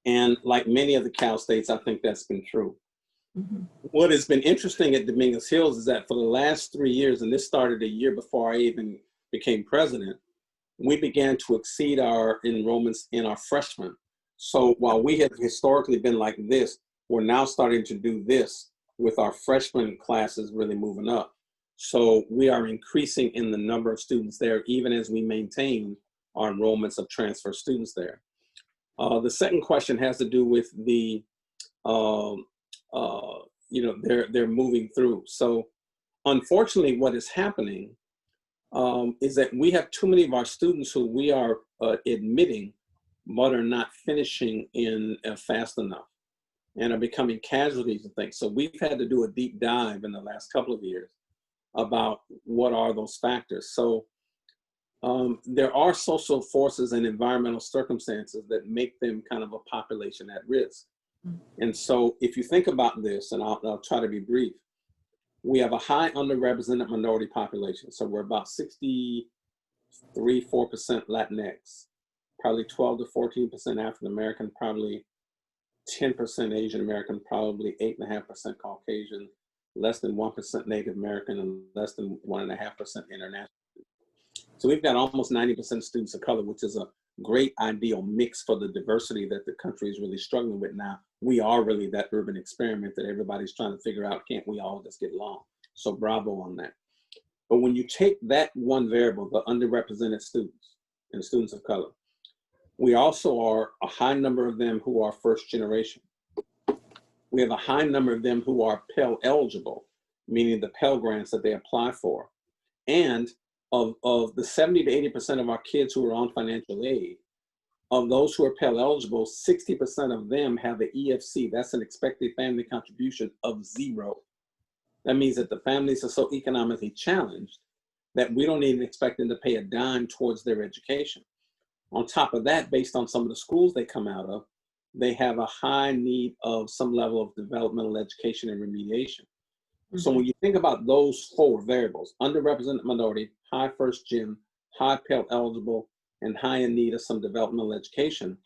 And like many of the Cal States, I think that's been true. What has been interesting at Dominguez Hills is that for the last 3 years, and this started a year before I even became president, we began to exceed our enrollments in our freshmen. So while we have historically been like this, we're now starting to do this with our freshman classes really moving up. So we are increasing in the number of students there, even as we maintain our enrollments of transfer students there. The second question has to do with the, they're moving through. So unfortunately, what is happening is that we have too many of our students who we are admitting, but are not finishing in fast enough and are becoming casualties of things. So we've had to do a deep dive in the last couple of years about what are those factors. So there are social forces and environmental circumstances that make them kind of a population at risk. And so if you think about this, and I'll try to be brief, we have a high underrepresented minority population. So we're about 63-4% Latinx, probably 12 to 14% African American, probably 10% Asian American, probably 8.5% Caucasian, less than 1% Native American, and less than 1.5% international. So we've got almost 90% students of color, which is a great ideal mix for the diversity that the country is really struggling with now. We are really that urban experiment that everybody's trying to figure out, can't we all just get along? So bravo on that. But when you take that one variable, the underrepresented students and students of color, we also are a high number of them who are first generation. We have a high number of them who are Pell eligible, meaning the Pell grants that they apply for. And of the 70 to 80% of our kids who are on financial aid, of those who are Pell eligible, 60% of them have an EFC, that's an expected family contribution, of 0. That means that the families are so economically challenged that we don't even expect them to pay a dime towards their education. On top of that, based on some of the schools they come out of, they have a high need of some level of developmental education and remediation. So when you think about those four variables, underrepresented minority, high first gen, high Pell eligible, and high in need of some developmental education,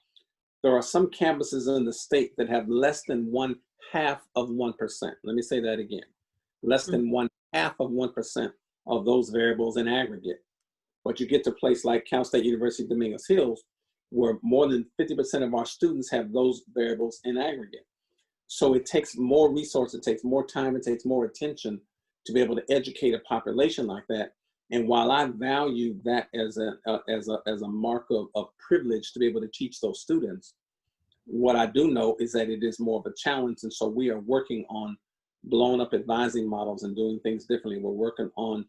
there are some campuses in the state that have less than 1/2 of 1%. Let me say that again. Less than 1/2 of 1% of those variables in aggregate. But you get to a place like Cal State University Dominguez Hills, where more than 50% of our students have those variables in aggregate. So it takes more resources, it takes more time, it takes more attention to be able to educate a population like that. And while I value that as a mark of privilege to be able to teach those students, what I do know is that it is more of a challenge. And so we are working on blown up advising models and doing things differently. We're working on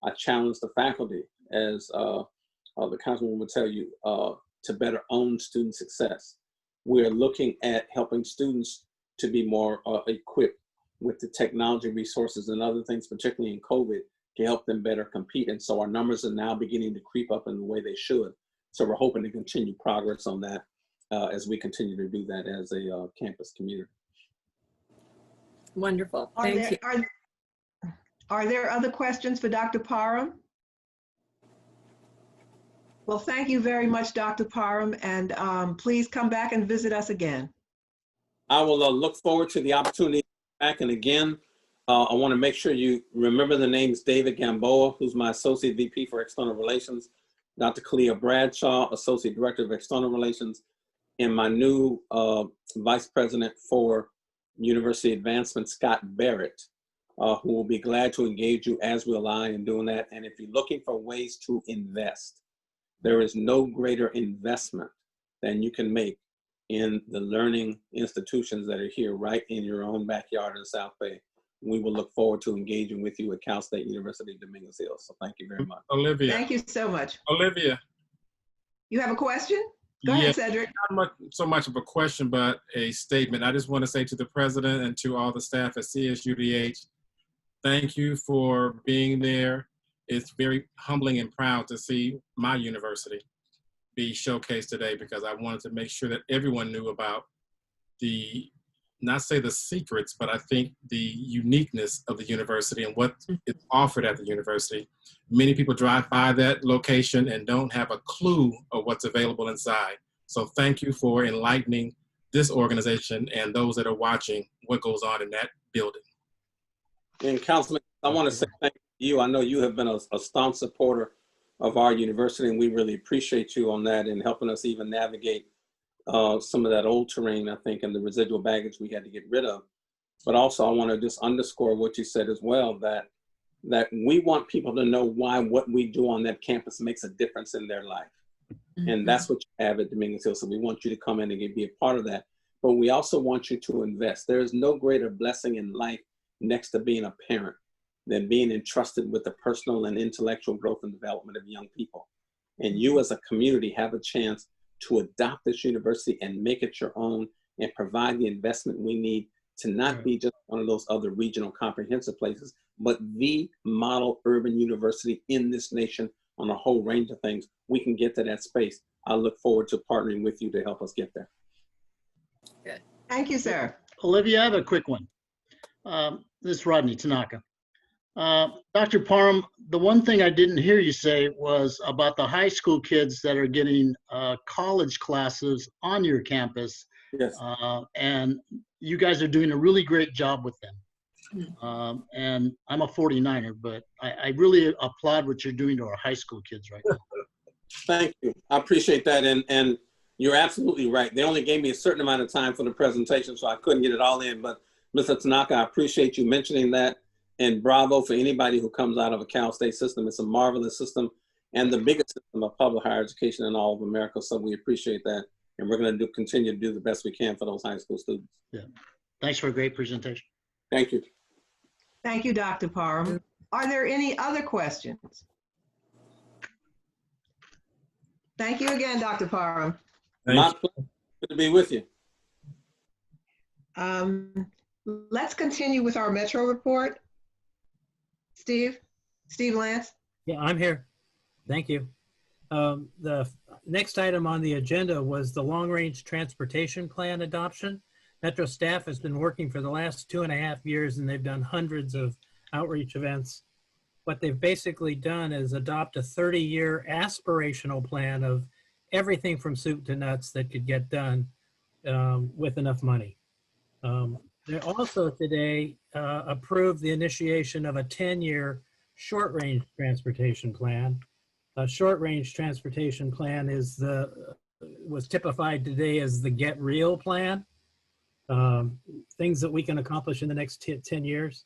a challenge to faculty, as the councilwoman would tell you, to better own student success. We're looking at helping students to be more equipped with the technology resources and other things, particularly in COVID, to help them better compete. And so our numbers are now beginning to creep up in the way they should. So we're hoping to continue progress on that as we continue to do that as a campus community. Wonderful. Thank you. Are there other questions for Dr. Parham? Well, thank you very much, Dr. Parham, and please come back and visit us again. I will look forward to the opportunity to come back. And again, I want to make sure you remember the names David Gamboa, who's my Associate VP for External Relations, Dr. Kalia Bradshaw, Associate Director of External Relations, and my new Vice President for University Advancement, Scott Barrett, who will be glad to engage you, as will I, in doing that. And if you're looking for ways to invest, there is no greater investment than you can make in the learning institutions that are here right in your own backyard in South Bay. We will look forward to engaging with you at Cal State University Dominguez Hills. So thank you very much. Olivia. Thank you so much. Olivia. You have a question? Go ahead, Cedric. Not so much of a question, but a statement. I just want to say to the president and to all the staff at CSUDH, thank you for being there. It's very humbling and proud to see my university be showcased today, because I wanted to make sure that everyone knew about the, not say the secrets, but I think the uniqueness of the university and what is offered at the university. Many people drive by that location and don't have a clue of what's available inside. So thank you for enlightening this organization and those that are watching what goes on in that building. And Councilman, I want to say thank you. I know you have been a staunch supporter of our university, and we really appreciate you on that and helping us even navigate some of that old terrain, I think, and the residual baggage we had to get rid of. But also, I want to just underscore what you said as well, that we want people to know why what we do on that campus makes a difference in their life. And that's what you have at Dominguez Hill. So we want you to come in and be a part of that. But we also want you to invest. There is no greater blessing in life next to being a parent than being entrusted with the personal and intellectual growth and development of young people. And you as a community have a chance to adopt this university and make it your own and provide the investment we need to not be just one of those other regional comprehensive places, but the model urban university in this nation on a whole range of things. We can get to that space. I look forward to partnering with you to help us get there. Good. Thank you, sir. Olivia, I have a quick one. This is Rodney Tanaka. Dr. Parham, the one thing I didn't hear you say was about the high school kids that are getting college classes on your campus. Yes. And you guys are doing a really great job with them. And I'm a 49er, but I really applaud what you're doing to our high school kids right now. Thank you. I appreciate that. And you're absolutely right. They only gave me a certain amount of time for the presentation, so I couldn't get it all in. But Mr. Tanaka, I appreciate you mentioning that. And bravo for anybody who comes out of a Cal State system. It's a marvelous system and the biggest system of public higher education in all of America. So we appreciate that. And we're going to continue to do the best we can for those high school students. Yeah. Thanks for a great presentation. Thank you. Thank you, Dr. Parham. Are there any other questions? Thank you again, Dr. Parham. My pleasure. Good to be with you. Let's continue with our Metro report. Steve Lance. Yeah, I'm here. Thank you. The next item on the agenda was the long-range transportation plan adoption. Metro staff has been working for the last 2.5 years, and they've done hundreds of outreach events. What they've basically done is adopt a 30-year aspirational plan of everything from soup to nuts that could get done with enough money. They also today approved the initiation of a 10-year short-range transportation plan. A short-range transportation plan was typified today as the Get Real plan. Things that we can accomplish in the next 10 years.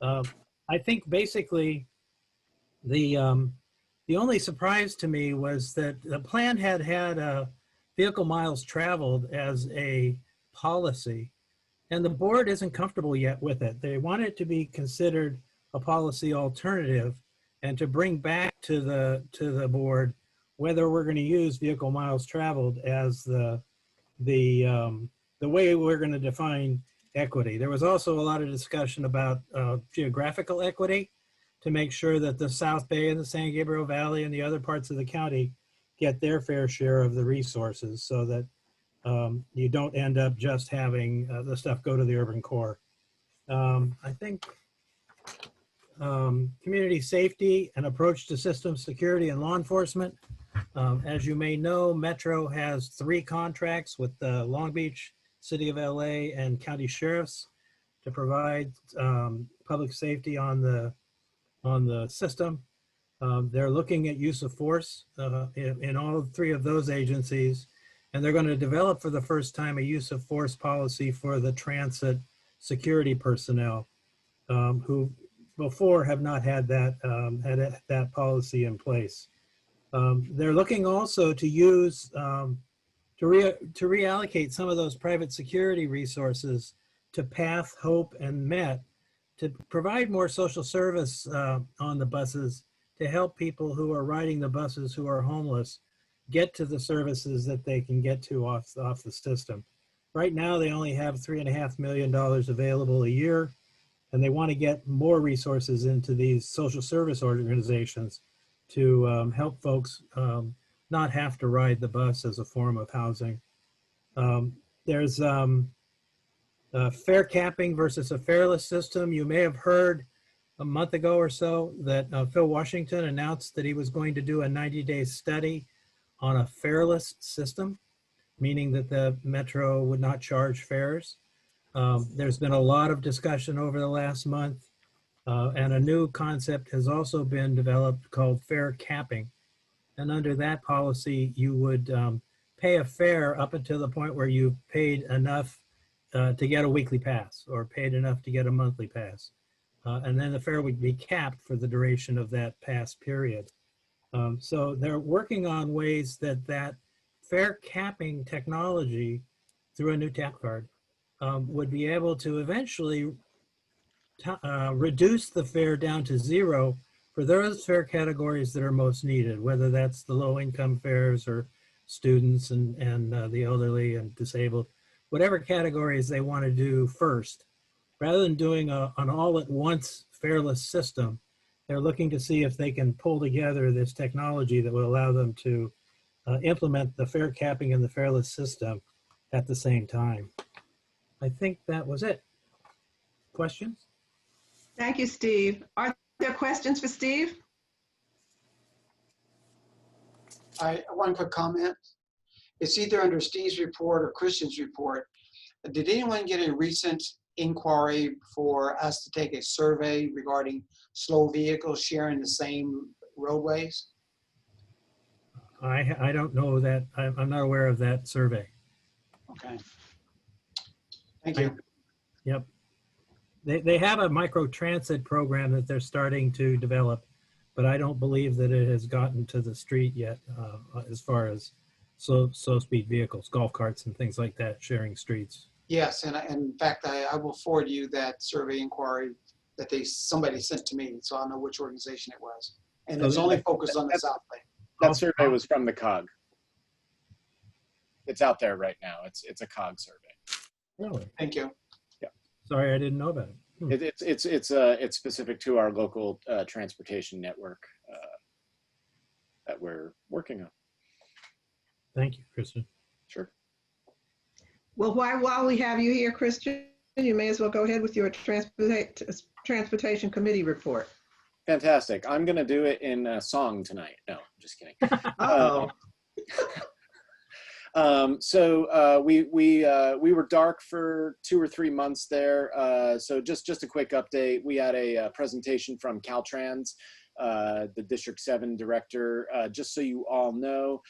I think basically the only surprise to me was that the plan had vehicle miles traveled as a policy, and the board isn't comfortable yet with it. They want it to be considered a policy alternative and to bring back to the board whether we're going to use vehicle miles traveled as the way we're going to define equity. There was also a lot of discussion about geographical equity to make sure that the South Bay and the San Gabriel Valley and the other parts of the county get their fair share of the resources so that you don't end up just having the stuff go to the urban core. I think community safety and approach to system security and law enforcement. As you may know, Metro has 3 contracts with the Long Beach, City of LA, and county sheriffs to provide public safety on the system. They're looking at use of force in all 3 of those agencies, and they're going to develop for the first time a use of force policy for the transit security personnel who before have not had that policy in place. They're looking also to use to reallocate some of those private security resources to PATH, HOPE, and MET to provide more social service on the buses to help people who are riding the buses who are homeless get to the services that they can get to off the system. Right now, they only have $3.5 million available a year, and they want to get more resources into these social service organizations to help folks not have to ride the bus as a form of housing. There's fare capping versus a fareless system. You may have heard a month ago or so that Phil Washington announced that he was going to do a 90-day study on a fareless system, meaning that the Metro would not charge fares. There's been a lot of discussion over the last month, and a new concept has also been developed called fare capping. And under that policy, you would pay a fare up until the point where you paid enough to get a weekly pass or paid enough to get a monthly pass. And then the fare would be capped for the duration of that pass period. So they're working on ways that that fare capping technology through a new tap card would be able to eventually reduce the fare down to zero for those fare categories that are most needed, whether that's the low income fares or students and the elderly and disabled, whatever categories they want to do first. Rather than doing an all at once fareless system, they're looking to see if they can pull together this technology that will allow them to implement the fare capping and the fareless system at the same time. I think that was it. Questions? Thank you, Steve. Are there questions for Steve? One quick comment. It's either under Steve's report or Christian's report. Did anyone get a recent inquiry for us to take a survey regarding slow vehicles sharing the same roadways? I don't know that. I'm not aware of that survey. Okay. Thank you. Yep. They have a micro transit program that they're starting to develop, but I don't believe that it has gotten to the street yet as far as slow speed vehicles, golf carts and things like that sharing streets. Yes, and in fact, I will forward you that survey inquiry that somebody sent to me, so I'll know which organization it was. And it's only focused on the South Bay. That survey was from the COG. It's out there right now. It's a COG survey. Really? Thank you. Yeah. Sorry, I didn't know about it. It's specific to our local transportation network that we're working on. Thank you, Kristen. Sure. Well, while we have you here, Christian, you may as well go ahead with your Transportation Committee report. Fantastic. I'm going to do it in a song tonight. No, I'm just kidding. We were dark for 2 or 3 months there. So just a quick update. We had a presentation from Caltrans, the District 7 director. Just so you all know,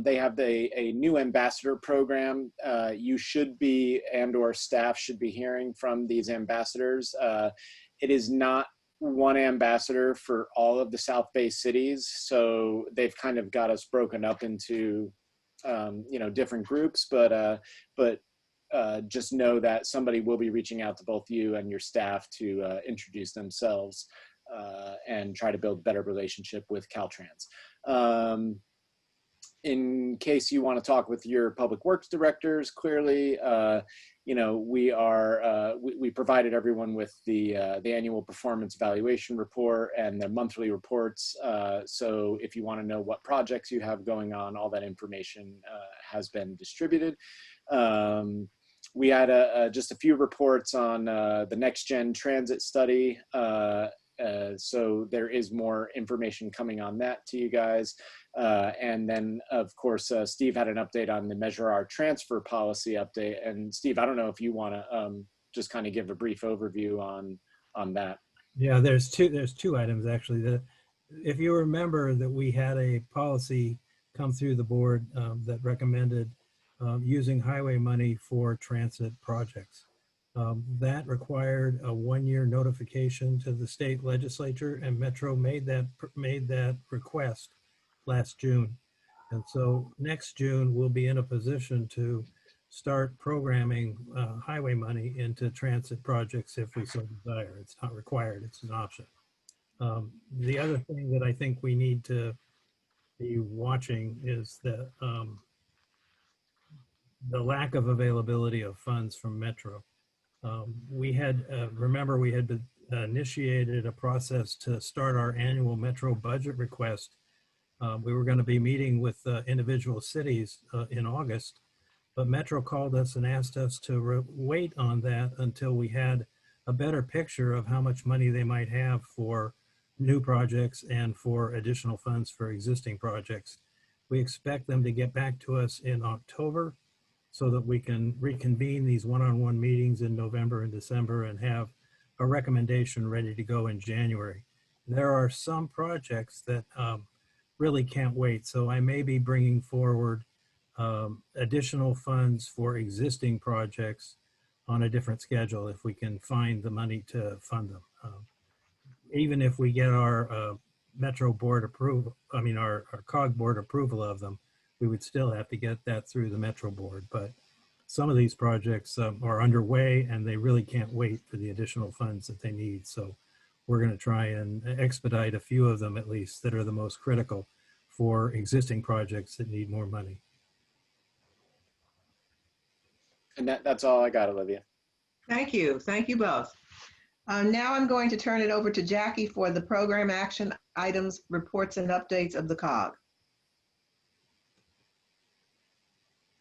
they have a new ambassador program. You should be, and/or staff should be hearing from these ambassadors. It is not one ambassador for all of the South Bay cities. So they've kind of got us broken up into, different groups, but just know that somebody will be reaching out to both you and your staff to introduce themselves and try to build a better relationship with Caltrans. In case you want to talk with your public works directors, clearly, we provided everyone with the annual performance evaluation report and the monthly reports. So if you want to know what projects you have going on, all that information has been distributed. We had just a few reports on the next gen transit study. So there is more information coming on that to you guys. And then, of course, Steve had an update on the Measure Our Transfer policy update. And Steve, I don't know if you want to just kind of give a brief overview on that. Yeah, there's two items actually. If you remember that we had a policy come through the board that recommended using highway money for transit projects. That required a 1-year notification to the state legislature, and Metro made that request last June. And so next June, we'll be in a position to start programming highway money into transit projects if we so desire. It's not required, it's an option. The other thing that I think we need to be watching is the lack of availability of funds from Metro. We had, remember, we had initiated a process to start our annual Metro budget request. We were going to be meeting with individual cities in August, but Metro called us and asked us to wait on that until we had a better picture of how much money they might have for new projects and for additional funds for existing projects. We expect them to get back to us in October so that we can reconvene these one-on-one meetings in November and December and have a recommendation ready to go in January. There are some projects that really can't wait. So I may be bringing forward additional funds for existing projects on a different schedule if we can find the money to fund them. Even if we get our Metro board approval, I mean, our COG board approval of them, we would still have to get that through the Metro board. But some of these projects are underway and they really can't wait for the additional funds that they need. So we're going to try and expedite a few of them at least that are the most critical for existing projects that need more money. And that's all I got, Olivia. Thank you. Thank you both. Now I'm going to turn it over to Jackie for the program action items, reports, and updates of the COG.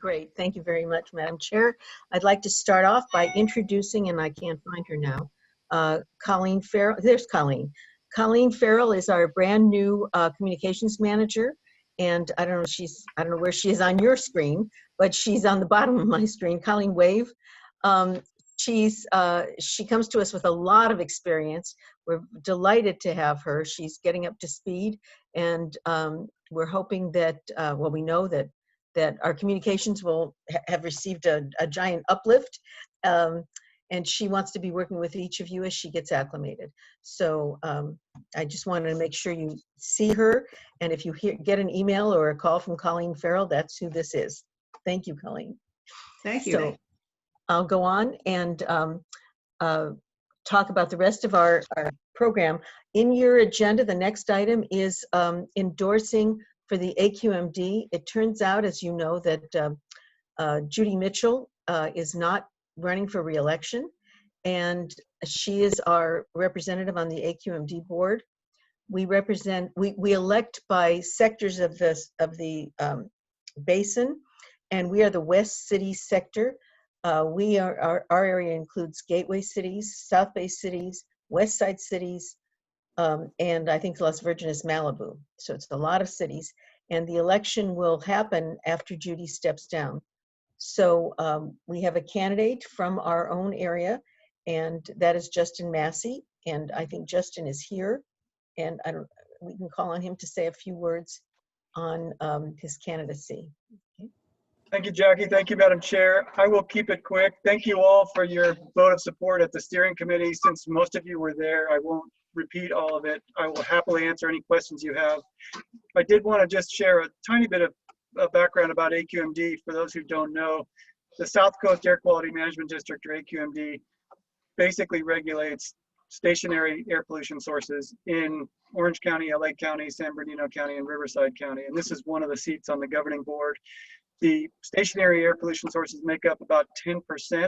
Great. Thank you very much, Madam Chair. I'd like to start off by introducing, and I can't find her now, Colleen Farrell. There's Colleen. Colleen Farrell is our brand new communications manager. And I don't know where she is on your screen, but she's on the bottom of my screen. Colleen, wave. She comes to us with a lot of experience. We're delighted to have her. She's getting up to speed, and we're hoping that, well, we know that our communications will have received a giant uplift, and she wants to be working with each of you as she gets acclimated. So I just wanted to make sure you see her, and if you get an email or a call from Colleen Farrell, that's who this is. Thank you, Colleen. Thank you. So I'll go on and talk about the rest of our program. In your agenda, the next item is endorsing for the AQMD. It turns out, as you know, that Judy Mitchell is not running for re-election, and she is our representative on the AQMD board. We elect by sectors of the basin, and we are the West City sector. Our area includes Gateway cities, South Bay cities, West Side cities, and I think Las Virgenes, Malibu. So it's a lot of cities, and the election will happen after Judy steps down. So we have a candidate from our own area, and that is Justin Massey. And I think Justin is here, and we can call on him to say a few words on his candidacy. Okay. Thank you, Jackie. Thank you, Madam Chair. I will keep it quick. Thank you all for your vote of support at the steering committee. Since most of you were there, I won't repeat all of it. I will happily answer any questions you have. I did want to just share a tiny bit of background about AQMD for those who don't know. The South Coast Air Quality Management District, or AQMD, basically regulates stationary air pollution sources in Orange County, LA County, San Bernardino County, and Riverside County. And this is one of the seats on the governing board. The stationary air pollution sources make up about 10%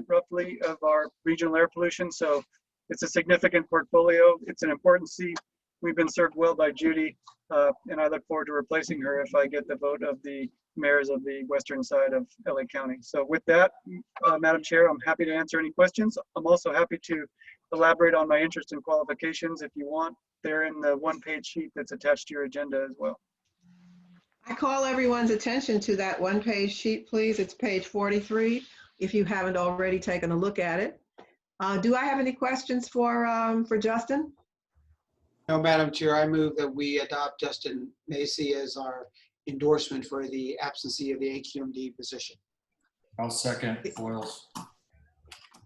roughly of our regional air pollution. So it's a significant portfolio. It's an important seat. We've been served well by Judy, and I look forward to replacing her if I get the vote of the mayors of the western side of LA County. So with that, Madam Chair, I'm happy to answer any questions. I'm also happy to elaborate on my interest and qualifications if you want. They're in the one-page sheet that's attached to your agenda as well. I call everyone's attention to that one-page sheet, please. It's page 43, if you haven't already taken a look at it. Do I have any questions for Justin? No, Madam Chair, I move that we adopt Justin Macy as our endorsement for the absentee of the AQMD position. I'll second Foils.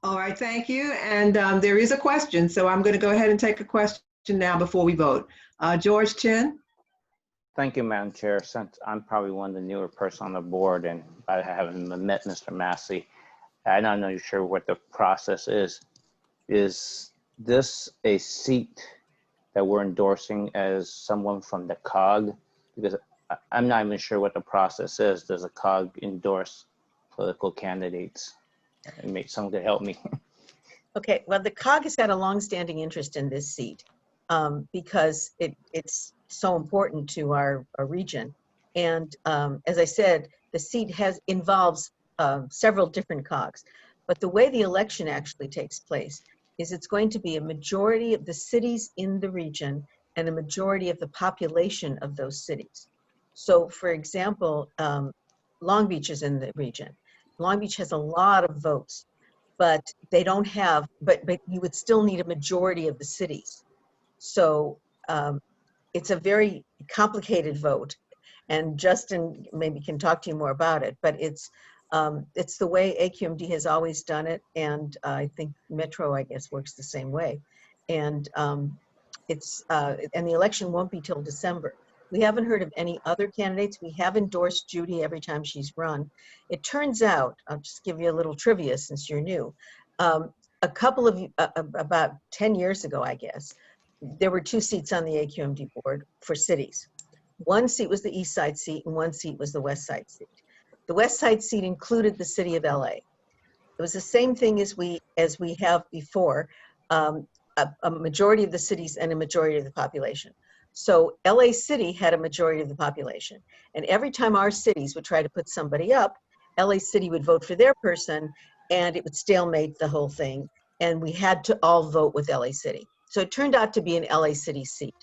All right, thank you. And there is a question, so I'm going to go ahead and take a question now before we vote. George Chin. Thank you, Madam Chair. Since I'm probably one of the newer person on the board and I haven't met Mr. Massey, I'm not sure what the process is. Is this a seat that we're endorsing as someone from the COG? Because I'm not even sure what the process is. Does a COG endorse political candidates? Maybe someone could help me. Okay, well, the COG has had a longstanding interest in this seat because it's so important to our region. And as I said, the seat involves several different COGs. But the way the election actually takes place is it's going to be a majority of the cities in the region and a majority of the population of those cities. So for example, Long Beach is in the region. Long Beach has a lot of votes, but they don't have, but you would still need a majority of the cities. So it's a very complicated vote, and Justin maybe can talk to you more about it, but it's the way AQMD has always done it, and I think Metro, I guess, works the same way. And and the election won't be till December. We haven't heard of any other candidates. We have endorsed Judy every time she's run. It turns out, I'll just give you a little trivia since you're new. About 10 years ago, I guess, there were 2 seats on the AQMD board for cities. One seat was the East Side seat and one seat was the West Side seat. The West Side seat included the city of LA. It was the same thing as we have before, a majority of the cities and a majority of the population. So LA City had a majority of the population. And every time our cities would try to put somebody up, LA City would vote for their person and it would stalemate the whole thing. And we had to all vote with LA City. So it turned out to be an LA City seat.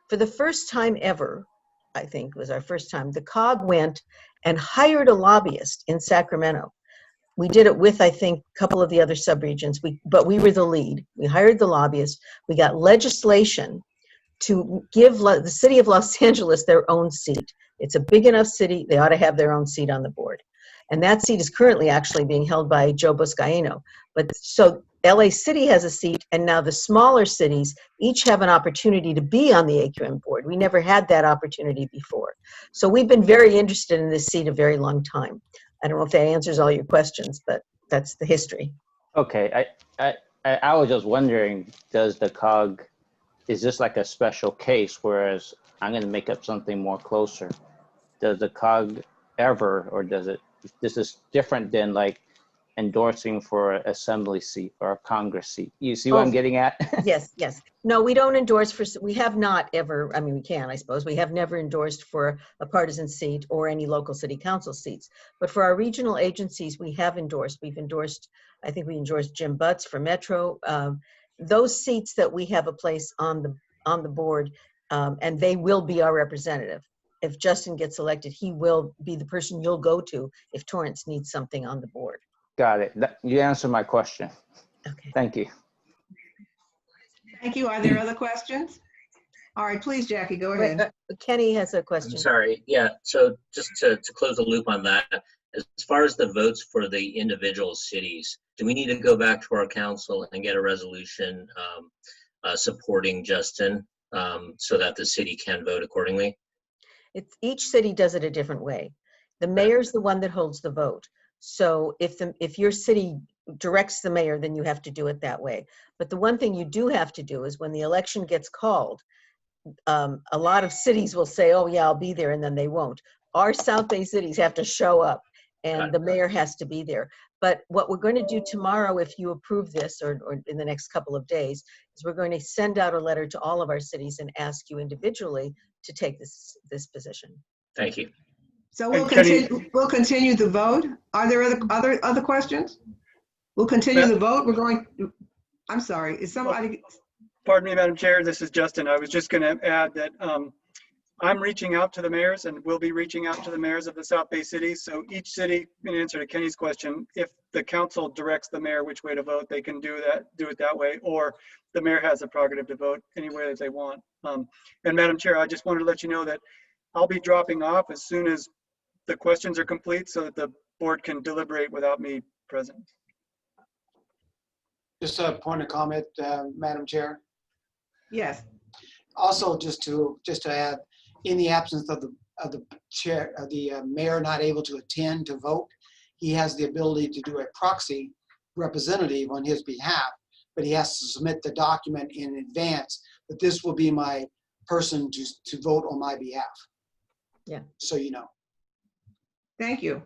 For the first time ever, I think it was our first time, the COG went and hired a lobbyist in Sacramento. We did it with, I think, a couple of the other subregions, but we were the lead. We hired the lobbyist. We got legislation to give the city of Los Angeles their own seat. It's a big enough city, they ought to have their own seat on the board. And that seat is currently actually being held by Joe Buscaino. But so LA City has a seat, and now the smaller cities each have an opportunity to be on the AQM board. We never had that opportunity before. So we've been very interested in this seat a very long time. I don't know if that answers all your questions, but that's the history. Okay, I was just wondering, does the COG, is this like a special case, whereas I'm going to make up something more closer? Does the COG ever, or does it, this is different than like endorsing for an assembly seat or a Congress seat? You see what I'm getting at? Yes, yes. No, we don't endorse for, we have not ever, I mean, we can, I suppose. We have never endorsed for a partisan seat or any local city council seats. But for our regional agencies, we have endorsed. We've endorsed, I think we endorsed Jim Butts for Metro. Those seats that we have a place on the board, and they will be our representative. If Justin gets elected, he will be the person you'll go to if Torrance needs something on the board. Got it. You answered my question. Okay. Thank you. Thank you. Are there other questions? All right, please, Jackie, go ahead. Kenny has a question. I'm sorry. Yeah. So just to close the loop on that, as far as the votes for the individual cities, do we need to go back to our council and get a resolution supporting Justin so that the city can vote accordingly? Each city does it a different way. The mayor's the one that holds the vote. So if your city directs the mayor, then you have to do it that way. But the one thing you do have to do is when the election gets called, a lot of cities will say, oh yeah, I'll be there, and then they won't. Our South Bay cities have to show up and the mayor has to be there. But what we're going to do tomorrow, if you approve this, or in the next couple of days, is we're going to send out a letter to all of our cities and ask you individually to take this position. Thank you. So we'll continue the vote. Are there other questions? We'll continue the vote. We're going, I'm sorry, is somebody? Pardon me, Madam Chair, this is Justin. I was just going to add that I'm reaching out to the mayors and will be reaching out to the mayors of the South Bay cities. So each city, in answer to Kenny's question, if the council directs the mayor which way to vote, they can do it that way, or the mayor has the prerogative to vote any way that they want. And Madam Chair, I just wanted to let you know that I'll be dropping off as soon as the questions are complete so that the board can deliberate without me present. Just a point of comment, Madam Chair. Yes. Also, just to add, in the absence of the chair, the mayor not able to attend to vote, he has the ability to do a proxy representative on his behalf, but he has to submit the document in advance that this will be my person to vote on my behalf. Yeah. So you know. Thank you.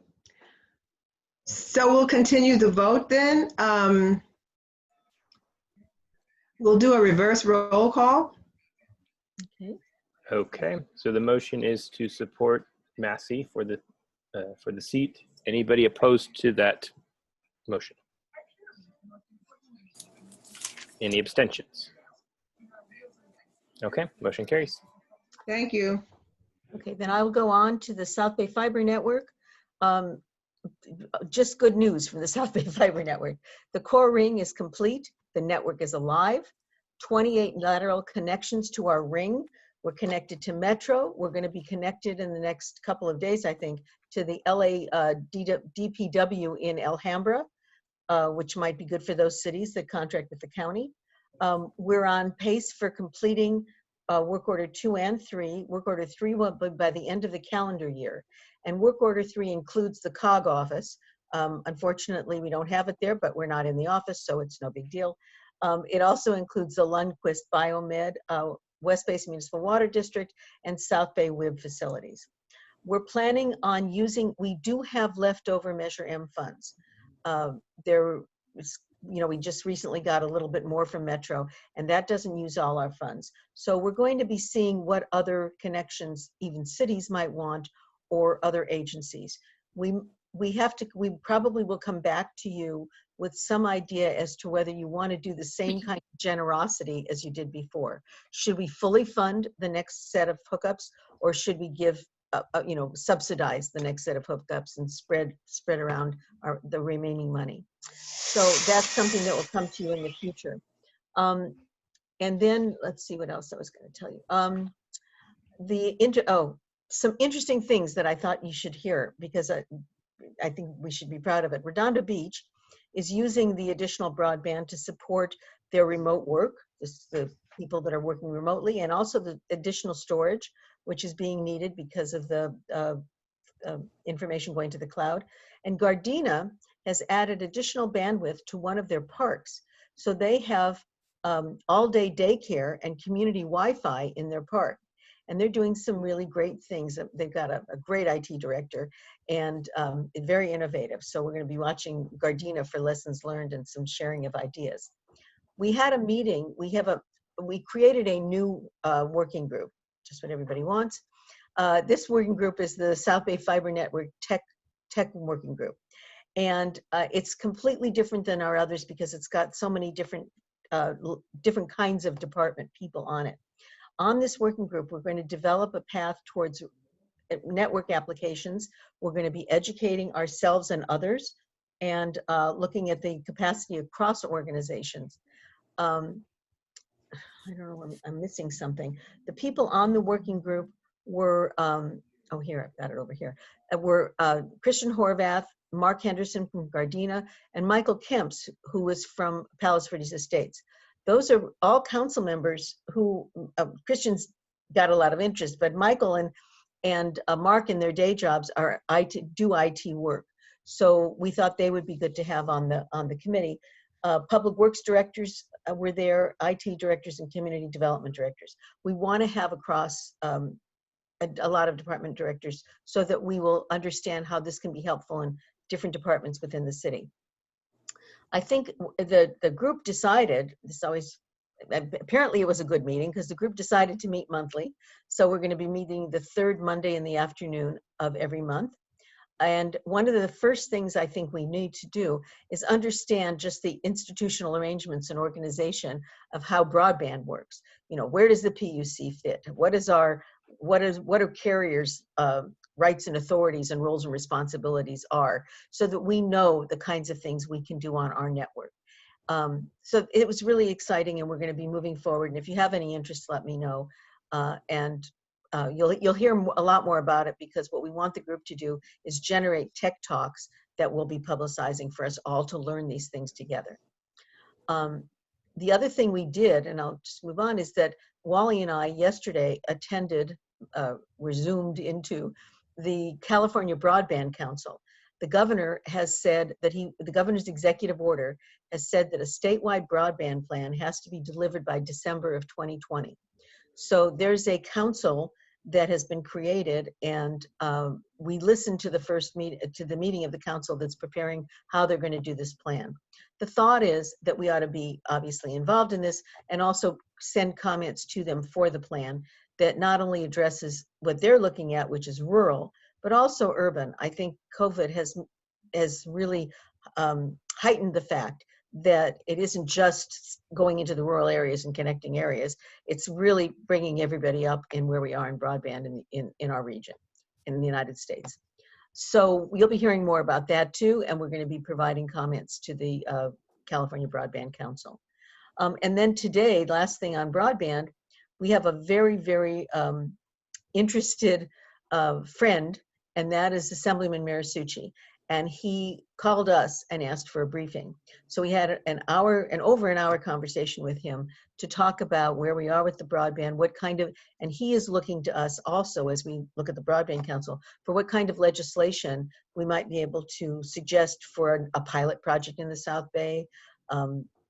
So we'll continue the vote then. We'll do a reverse roll call. Okay, so the motion is to support Massey for the seat. Anybody opposed to that motion? Any abstentions? Okay, motion carries. Thank you. Okay, then I will go on to the South Bay Fiber Network. Just good news from the South Bay Fiber Network. The core ring is complete. The network is alive. 28 lateral connections to our ring. We're connected to Metro. We're going to be connected in the next couple of days, I think, to the LA DPW in Alhambra, which might be good for those cities that contract with the county. We're on pace for completing work order 2 and 3. Work order 3 will be by the end of the calendar year. And work order 3 includes the COG office. Unfortunately, we don't have it there, but we're not in the office, so it's no big deal. It also includes the Lundquist Biomed, West Bay Municipal Water District, and South Bay WIB facilities. We're planning on using, we do have leftover Measure M funds. We just recently got a little bit more from Metro, and that doesn't use all our funds. So we're going to be seeing what other connections even cities might want or other agencies. We probably will come back to you with some idea as to whether you want to do the same kind of generosity as you did before. Should we fully fund the next set of hookups, or should we give, subsidize the next set of hookups and spread around the remaining money? So that's something that will come to you in the future. And then let's see what else I was going to tell you. Some interesting things that I thought you should hear, because I think we should be proud of it. Redondo Beach is using the additional broadband to support their remote work, the people that are working remotely, and also the additional storage, which is being needed because of the information going to the cloud. And Gardena has added additional bandwidth to one of their parks. So they have all-day daycare and community Wi-Fi in their park. And they're doing some really great things. They've got a great IT director and very innovative. So we're going to be watching Gardena for lessons learned and some sharing of ideas. We had a meeting. We created a new working group, just what everybody wants. This working group is the South Bay Fiber Network Tech Working Group. And it's completely different than our others because it's got so many different kinds of department people on it. On this working group, we're going to develop a path towards network applications. We're going to be educating ourselves and others and looking at the capacity across organizations. I don't know, I'm missing something. The people on the working group were, oh, here, I've got it over here, were Christian Horvath, Mark Henderson from Gardena, and Michael Kemps, who was from Palos Verdes Estates. Those are all council members who, Christian's got a lot of interest, but Michael and Mark in their day jobs do IT work. So we thought they would be good to have on the committee. Public Works directors were there, IT directors and community development directors. We want to have across a lot of department directors so that we will understand how this can be helpful in different departments within the city. I think the group decided, apparently it was a good meeting because the group decided to meet monthly. So we're going to be meeting the third Monday in the afternoon of every month. And one of the first things I think we need to do is understand just the institutional arrangements and organization of how broadband works. Where does the PUC fit? What are carriers' rights and authorities and roles and responsibilities are, so that we know the kinds of things we can do on our network. So it was really exciting, and we're going to be moving forward. And if you have any interest, let me know. You'll hear a lot more about it, because what we want the group to do is generate tech talks that we'll be publicizing for us all to learn these things together. The other thing we did, and I'll just move on, is that Wally and I yesterday attended, were zoomed into the California Broadband Council. The governor has said that the governor's executive order has said that a statewide broadband plan has to be delivered by December of 2020. So there's a council that has been created, and we listened to the meeting of the council that's preparing how they're going to do this plan. The thought is that we ought to be obviously involved in this and also send comments to them for the plan that not only addresses what they're looking at, which is rural, but also urban. I think COVID has really heightened the fact that it isn't just going into the rural areas and connecting areas. It's really bringing everybody up in where we are in broadband in our region, in the United States. So you'll be hearing more about that too, and we're going to be providing comments to the California Broadband Council. And then today, last thing on broadband, we have a very, very interested friend, and that is Assemblyman Marisucci. and he called us and asked for a briefing. So we had over an hour conversation with him to talk about where we are with the broadband, and he is looking to us also, as we look at the Broadband Council, for what kind of legislation we might be able to suggest for a pilot project in the South Bay,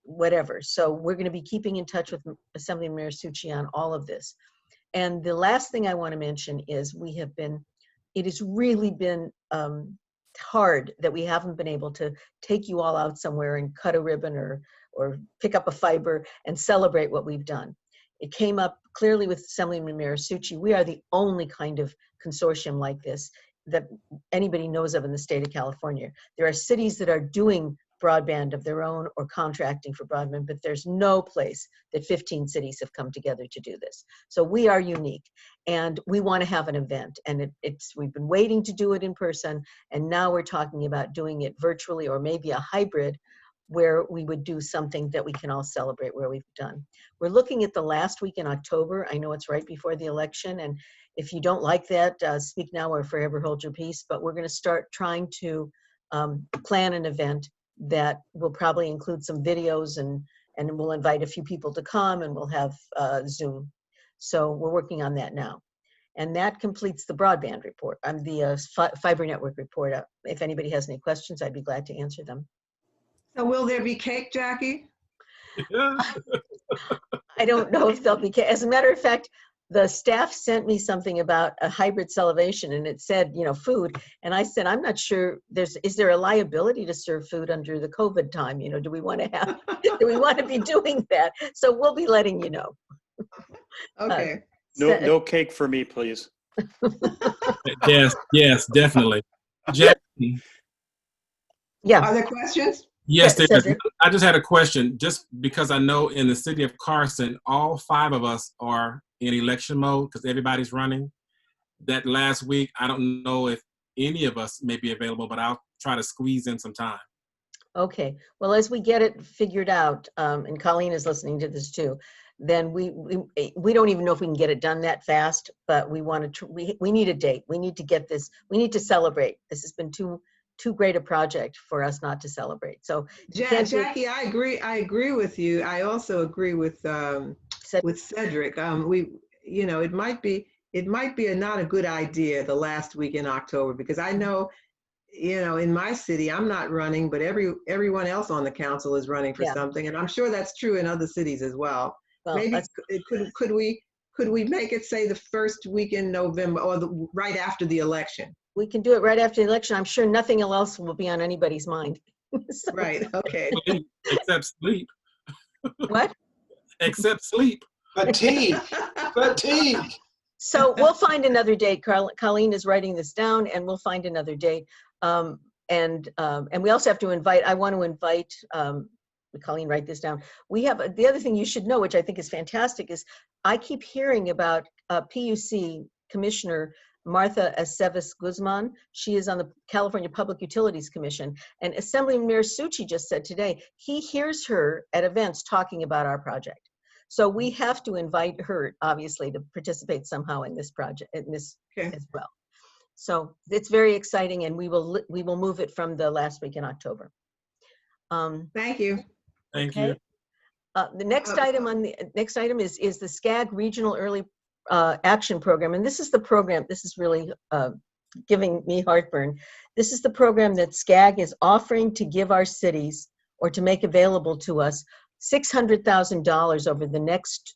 whatever. So we're going to be keeping in touch with Assemblyman Succi on all of this. And the last thing I want to mention is it has really been hard that we haven't been able to take you all out somewhere and cut a ribbon or pick up a fiber and celebrate what we've done. It came up clearly with Assemblyman Succi. We are the only kind of consortium like this that anybody knows of in the state of California. There are cities that are doing broadband of their own or contracting for broadband, but there's no place that 15 cities have come together to do this. So we are unique, and we want to have an event, and we've been waiting to do it in person, and now we're talking about doing it virtually or maybe a hybrid where we would do something that we can all celebrate where we've done. We're looking at the last week in October. I know it's right before the election, and if you don't like that, speak now or forever hold your peace, but we're going to start trying to plan an event that will probably include some videos, and we'll invite a few people to come, and we'll have Zoom. So we're working on that now. And that completes the broadband report. The fiber network report. If anybody has any questions, I'd be glad to answer them. So will there be cake, Jackie? I don't know if there'll be cake. As a matter of fact, the staff sent me something about a hybrid celebration, and it said, food. And I said, I'm not sure is there a liability to serve food under the COVID time? Do we want to be doing that? So we'll be letting you know. Okay. No cake for me, please. Yes, definitely. Jackie. Yeah. Are there questions? Yes, there is. I just had a question, just because I know in the city of Carson, all 5 of us are in election mode because everybody's running. That last week, I don't know if any of us may be available, but I'll try to squeeze in some time. Okay. Well, as we get it figured out, and Colleen is listening to this too, then we don't even know if we can get it done that fast, but we want to. We need a date. We need to get this. We need to celebrate. This has been too great a project for us not to celebrate. So Jackie, I agree with you. I also agree with Cedric. It might be not a good idea the last week in October, because I know, in my city, I'm not running, but everyone else on the council is running for something. And I'm sure that's true in other cities as well. Maybe could we make it, say, the first week in November or right after the election? We can do it right after the election. I'm sure nothing else will be on anybody's mind. So. Right. Okay. Except sleep. What? Except sleep. Fatigue. So we'll find another date. Colleen is writing this down, and we'll find another date. And we also have to invite. I want to invite. Colleen, write this down. We have the other thing you should know, which I think is fantastic, is I keep hearing about PUC Commissioner Martha Aceves Guzman. She is on the California Public Utilities Commission. And Assemblyman Succi just said today, he hears her at events talking about our project. So we have to invite her, obviously, to participate somehow in this project, as well. So it's very exciting, and we will move it from the last week in October. Thank you. Thank you. The next item is the SCAG Regional Early Action Program, and this is the program. This is really giving me heartburn. This is the program that SCAG is offering to give our cities, or to make available to us, $600,000 over the next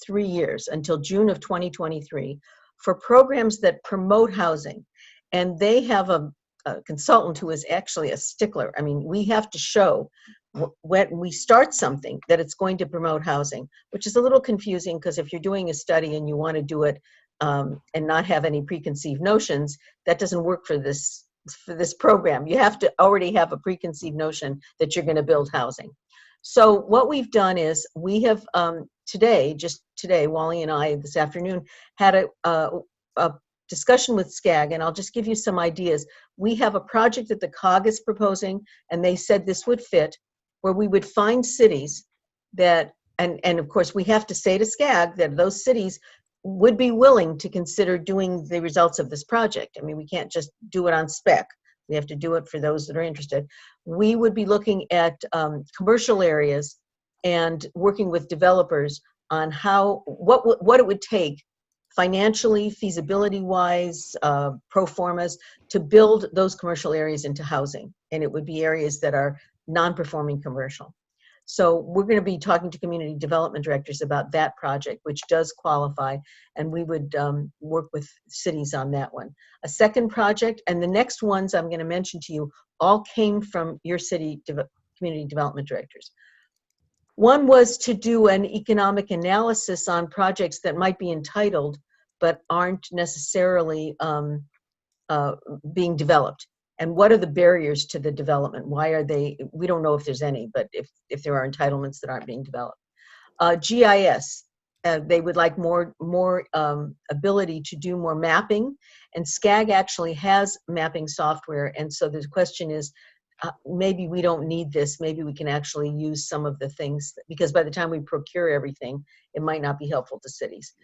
3 years until June of 2023 for programs that promote housing. And they have a consultant who is actually a stickler. I mean, we have to show when we start something that it's going to promote housing, which is a little confusing, because if you're doing a study and you want to do it and not have any preconceived notions, that doesn't work for this program. You have to already have a preconceived notion that you're going to build housing. So what we've done is we have just today, Wally and I this afternoon had a discussion with SCAG, and I'll just give you some ideas. We have a project that the COG is proposing, and they said this would fit, where we would find cities that, and of course we have to say to SCAG that those cities would be willing to consider doing the results of this project. I mean, we can't just do it on spec. We have to do it for those that are interested. We would be looking at commercial areas and working with developers on what it would take financially, feasibility-wise, pro formas, to build those commercial areas into housing. And it would be areas that are non-performing commercial. So we're going to be talking to community development directors about that project, which does qualify, and we would work with cities on that one. A second project, and the next ones I'm going to mention to you, all came from your city community development directors. One was to do an economic analysis on projects that might be entitled but aren't necessarily being developed. And what are the barriers to the development? Why are they? We don't know if there's any, but if there are entitlements that aren't being developed. GIS, they would like more ability to do more mapping, and SCAG actually has mapping software. And so the question is, maybe we don't need this. Maybe we can actually use some of the things, because by the time we procure everything, it might not be helpful to cities.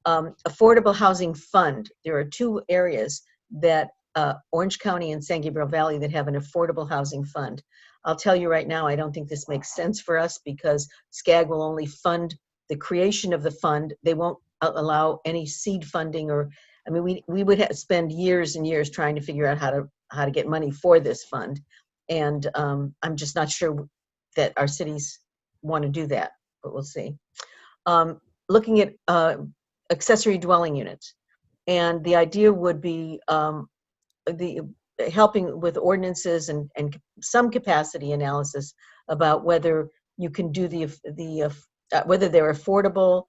Affordable Housing Fund. There are two areas that Orange County and San Gabriel Valley that have an affordable housing fund. I'll tell you right now, I don't think this makes sense for us because SCAG will only fund the creation of the fund. They won't allow any seed funding, or, I mean, we would spend years and years trying to figure out how to get money for this fund. And I'm just not sure that our cities want to do that, but we'll see. Looking at accessory dwelling units. And the idea would be helping with ordinances and some capacity analysis about whether you can do whether they're affordable,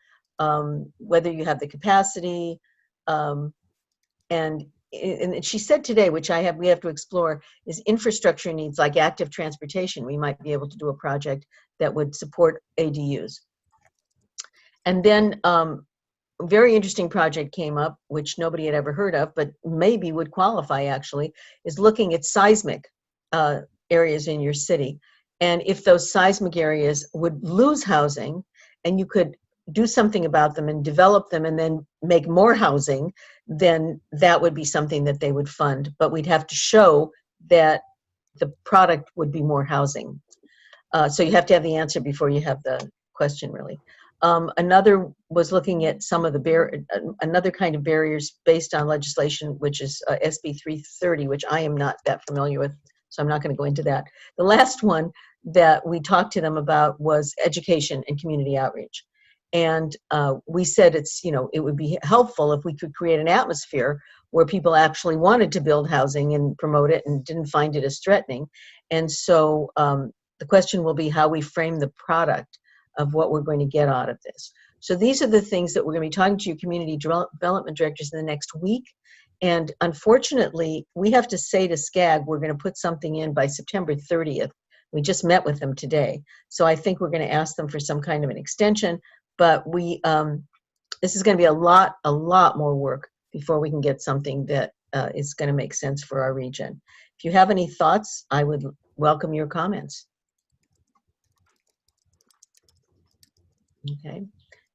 whether you have the capacity, and she said today, which we have to explore, is infrastructure needs like active transportation. We might be able to do a project that would support ADUs. And then a very interesting project came up, which nobody had ever heard of, but maybe would qualify actually, is looking at seismic areas in your city. And if those seismic areas would lose housing and you could do something about them and develop them and then make more housing, then that would be something that they would fund. But we'd have to show that the product would be more housing. So you have to have the answer before you have the question, really. Another was looking at some of another kind of barriers based on legislation, which is SB 330, which I am not that familiar with, so I'm not going to go into that. The last one that we talked to them about was education and community outreach. And we said it would be helpful if we could create an atmosphere where people actually wanted to build housing and promote it and didn't find it as threatening. And so the question will be how we frame the product of what we're going to get out of this. So these are the things that we're going to be talking to your community development directors in the next week. And unfortunately, we have to say to SCAG, we're going to put something in by September 30th. We just met with them today. So I think we're going to ask them for some kind of an extension, but this is going to be a lot more work before we can get something that is going to make sense for our region. If you have any thoughts, I would welcome your comments. Okay,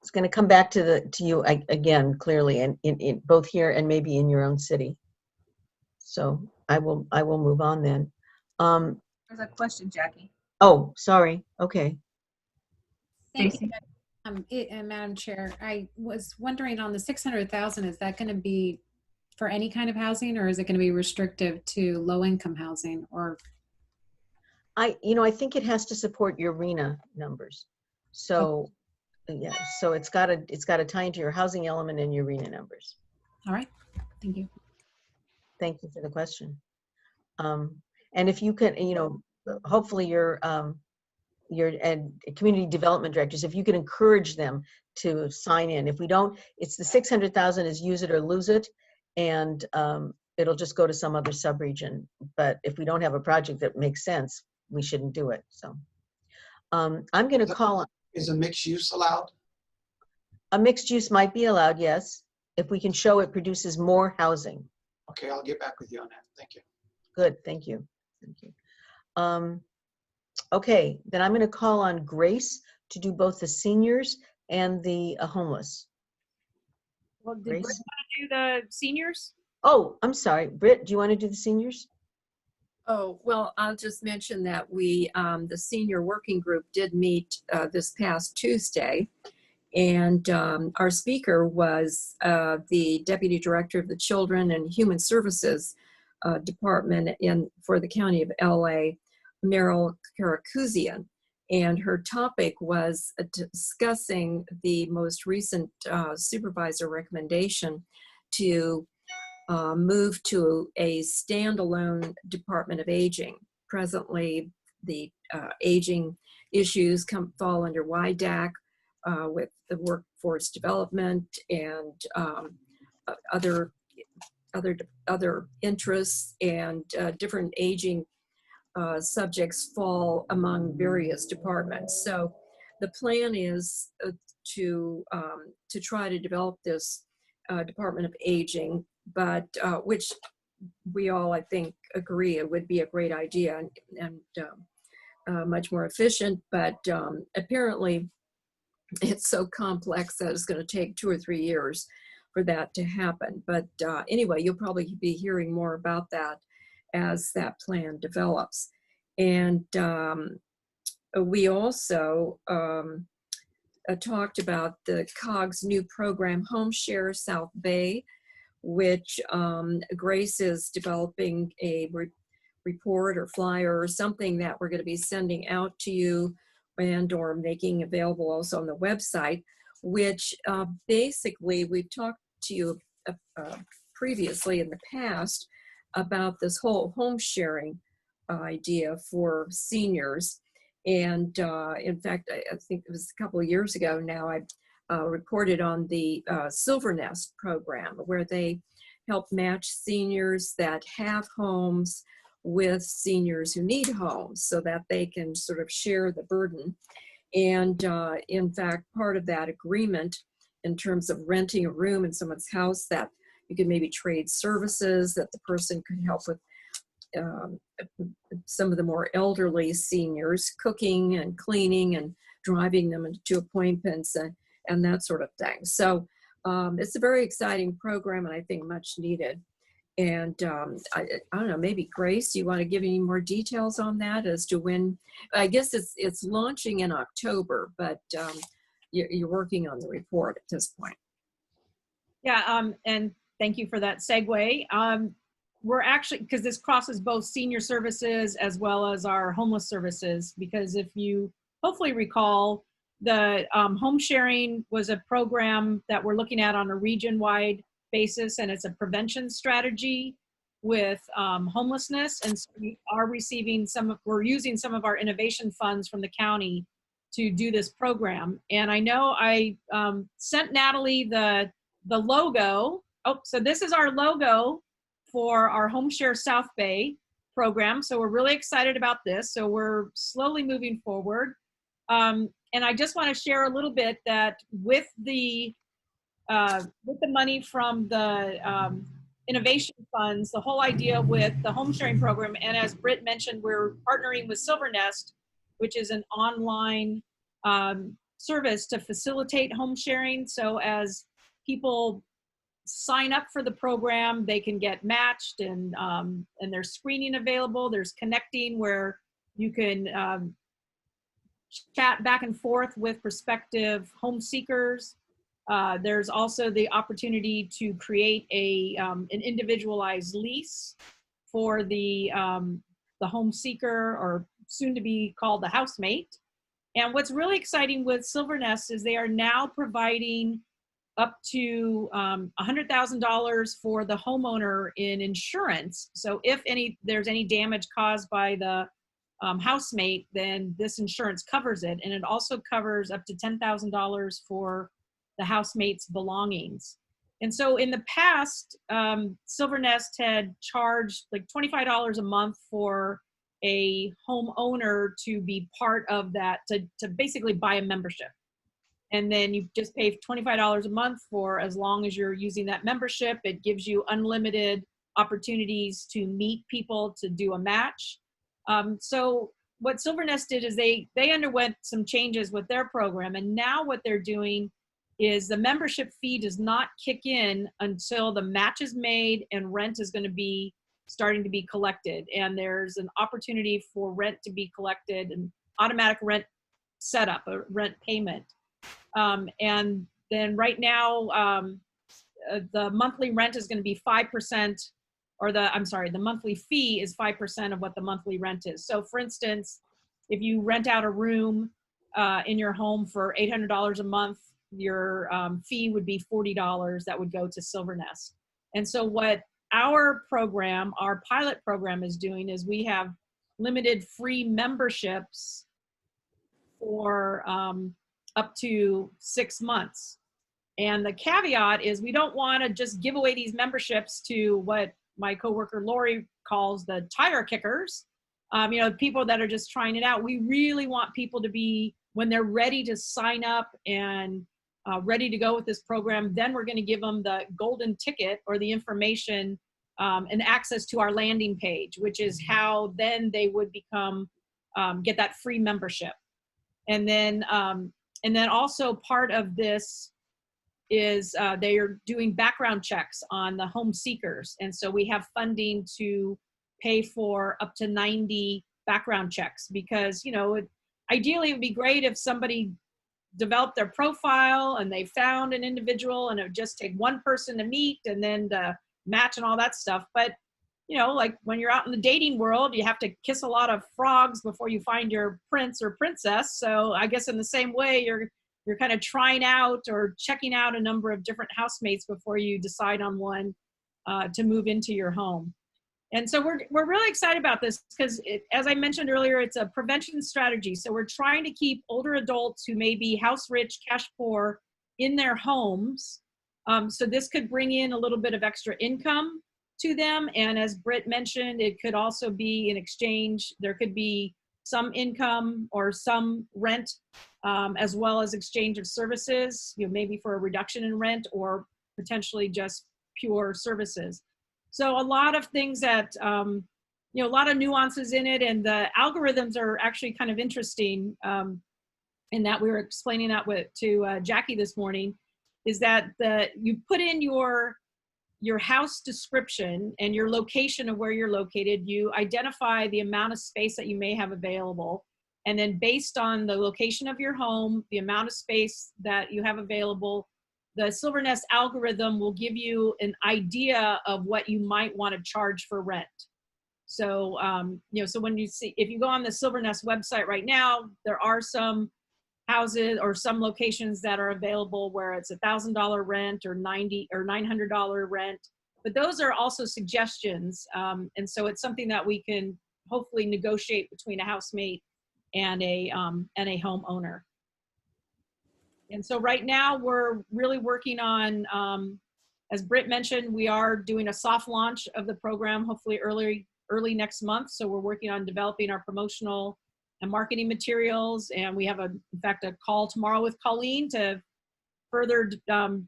it's going to come back to you again, clearly, and in both here and maybe in your own city. So I will move on then. There's a question, Jackie. Oh, sorry. Okay. Thank you, Madam Chair. I was wondering on the 600,000, is that going to be for any kind of housing, or is it going to be restrictive to low-income housing? Or I think it has to support your RENA numbers. So. Okay. Yeah, so it's got to tie into your housing element and your RENA numbers. All right, thank you. Thank you for the question. And if you can, hopefully your community development directors, if you can encourage them to sign in. If we don't, it's the 600,000 is use it or lose it, and it'll just go to some other subregion. But if we don't have a project that makes sense, we shouldn't do it. So I'm going to call on. Is a mixed use allowed? A mixed use might be allowed, yes, if we can show it produces more housing. Okay, I'll get back with you on that. Thank you. Good, thank you. Thank you. Okay, then I'm going to call on Grace to do both the seniors and the homeless. Well, did Britt want to do the seniors? Oh, I'm sorry. Britt, do you want to do the seniors? Oh, well, I'll just mention that we, the senior working group did meet this past Tuesday. And our speaker was the Deputy Director of the Children and Human Services Department for the County of LA, Meryl Karakuzian. And her topic was discussing the most recent supervisor recommendation to move to a standalone Department of Aging. Presently, the aging issues fall under WIDAC with the workforce development and other interests, and different aging subjects fall among various departments. So the plan is to try to develop this Department of Aging, but which we all, I think, agree it would be a great idea and much more efficient, but apparently it's so complex that it's going to take 2 or 3 years for that to happen. But anyway, you'll probably be hearing more about that as that plan develops. And we also talked about the COG's new program, Home Share South Bay, which Grace is developing a report or flyer or something that we're going to be sending out to you and or making available also on the website, which basically we've talked to you previously in the past about this whole home sharing idea for seniors. And in fact, I think it was a couple of years ago now, I reported on the Silver Nest program, where they help match seniors that have homes with seniors who need homes so that they can sort of share the burden. And in fact, part of that agreement in terms of renting a room in someone's house, that you could maybe trade services, that the person could help with some of the more elderly seniors, cooking and cleaning and driving them to appointments and that sort of thing. So it's a very exciting program, and I think much needed. And I don't know, maybe Grace, you want to give any more details on that as to when? I guess it's launching in October, but you're working on the report at this point. Yeah, and thank you for that segue. We're actually, because this crosses both senior services as well as our homeless services, because if you hopefully recall, the home sharing was a program that we're looking at on a region-wide basis, and it's a prevention strategy with homelessness. And so we are receiving we're using some of our innovation funds from the county to do this program. And I know I sent Natalie the logo. Oh, so this is our logo for our Home Share South Bay program. So we're really excited about this. So we're slowly moving forward. And I just want to share a little bit that with the money from the innovation funds, the whole idea with the home sharing program, and as Britt mentioned, we're partnering with Silver Nest, which is an online service to facilitate home sharing. So as people sign up for the program, they can get matched, and there's screening available. There's connecting where you can chat back and forth with prospective home seekers. There's also the opportunity to create an individualized lease for the home seeker, or soon to be called the housemate. And what's really exciting with Silver Nest is they are now providing up to $100,000 for the homeowner in insurance. So if there's any damage caused by the housemate, then this insurance covers it. And it also covers up to $10,000 for the housemate's belongings. And so in the past, Silver Nest had charged like $25 a month for a homeowner to be part of that, to basically buy a membership. And then you just pay $25 a month for as long as you're using that membership. It gives you unlimited opportunities to meet people, to do a match. So what Silver Nest did is they underwent some changes with their program. And now what they're doing is the membership fee does not kick in until the match is made and rent is going to be starting to be collected, and there's an opportunity for rent to be collected and automatic rent setup, a rent payment. And then right now, the monthly rent is going to be 5%, or the monthly fee is 5% of what the monthly rent is. So for instance, if you rent out a room in your home for $800 a month, your fee would be $40 that would go to Silvernest. And so what our program, our pilot program is doing is we have limited free memberships for up to 6 months. And the caveat is we don't want to just give away these memberships to what my coworker Lori calls the tire kickers, people that are just trying it out. We really want people to be, when they're ready to sign up and ready to go with this program, then we're going to give them the golden ticket or the information and access to our landing page, which is how then they would become, get that free membership. And then also part of this is they are doing background checks on the home seekers. And so we have funding to pay for up to 90 background checks because, ideally it would be great if somebody developed their profile and they found an individual and it would just take one person to meet and then to match and all that stuff. But, like when you're out in the dating world, you have to kiss a lot of frogs before you find your prince or princess. So I guess in the same way, you're kind of trying out or checking out a number of different housemates before you decide on one to move into your home. And so we're really excited about this because, as I mentioned earlier, it's a prevention strategy. So we're trying to keep older adults who may be house rich, cash poor in their homes. So this could bring in a little bit of extra income to them. And as Britt mentioned, it could also be in exchange. There could be some income or some rent, as well as exchange of services, maybe for a reduction in rent or potentially just pure services. So a lot of things that, a lot of nuances in it, and the algorithms are actually kind of interesting in that we were explaining that to Jackie this morning, is that you put in your house description and your location of where you're located, you identify the amount of space that you may have available. And then based on the location of your home, the amount of space that you have available, the Silvernest algorithm will give you an idea of what you might want to charge for rent. So, so when if you go on the Silvernest website right now, there are some houses or some locations that are available where it's $1,000 rent or $900 rent, but those are also suggestions. And so it's something that we can hopefully negotiate between a housemate and a homeowner. And so right now we're really working on, as Britt mentioned, we are doing a soft launch of the program, hopefully early next month. So we're working on developing our promotional and marketing materials. And we have in fact, a call tomorrow with Colleen to further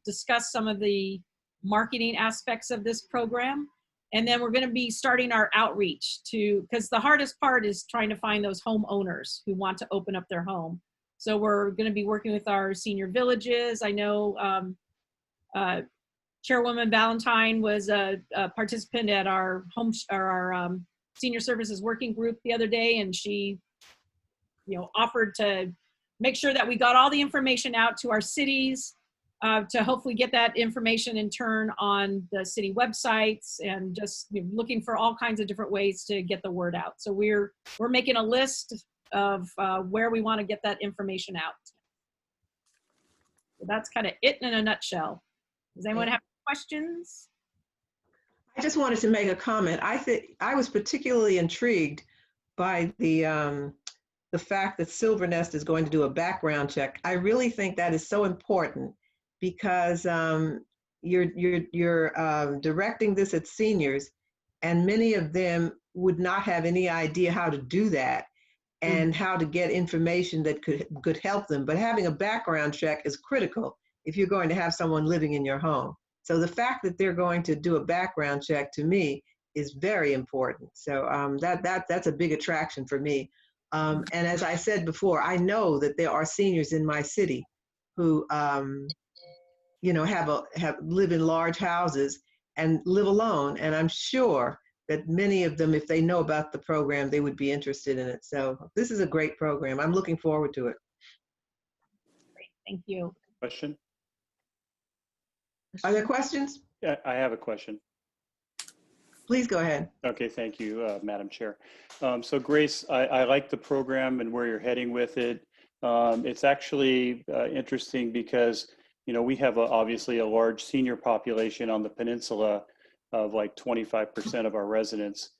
discuss some of the marketing aspects of this program. And then we're going to be starting our outreach because the hardest part is trying to find those homeowners who want to open up their home. So we're going to be working with our senior villages. I know Chairwoman Valentine was a participant at our senior services working group the other day, and she offered to make sure that we got all the information out to our cities to hopefully get that information in turn on the city websites, and just looking for all kinds of different ways to get the word out. So we're making a list of where we want to get that information out. So that's kind of it in a nutshell. Does anyone have questions? I just wanted to make a comment. I was particularly intrigued by the fact that Silvernest is going to do a background check. I really think that is so important because you're directing this at seniors, and many of them would not have any idea how to do that and how to get information that could help them. But having a background check is critical if you're going to have someone living in your home. So the fact that they're going to do a background check, to me, is very important. So that's a big attraction for me. And as I said before, I know that there are seniors in my city who, live in large houses and live alone. And I'm sure that many of them, if they know about the program, they would be interested in it. So this is a great program. I'm looking forward to it. Great, thank you. Question? Are there questions? Yeah, I have a question. Please go ahead. Okay, thank you, Madam Chair. So Grace, I like the program and where you're heading with it. It's actually interesting because, you know, we have obviously a large senior population on the peninsula of like 25% of our residents.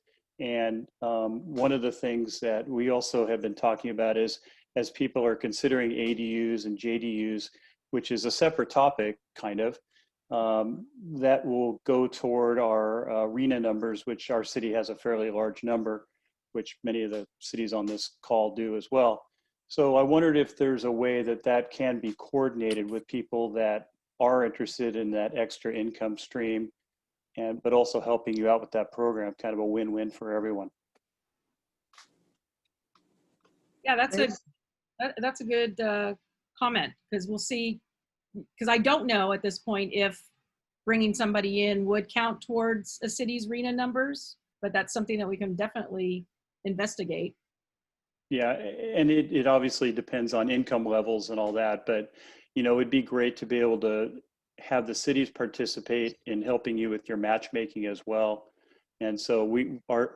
And one of the things that we also have been talking about is, as people are considering ADUs and JDUs, which is a separate topic, kind of, that will go toward our RENA numbers, which our city has a fairly large number, which many of the cities on this call do as well. So I wondered if there's a way that that can be coordinated with people that are interested in that extra income stream, but also helping you out with that program, kind of a win-win for everyone. Yeah, that's a good comment, because we'll see, because I don't know at this point if bringing somebody in would count towards a city's RENA numbers, but that's something that we can definitely investigate. Yeah, and it obviously depends on income levels and all that, but you know, it'd be great to be able to have the cities participate in helping you with your matchmaking as well. And so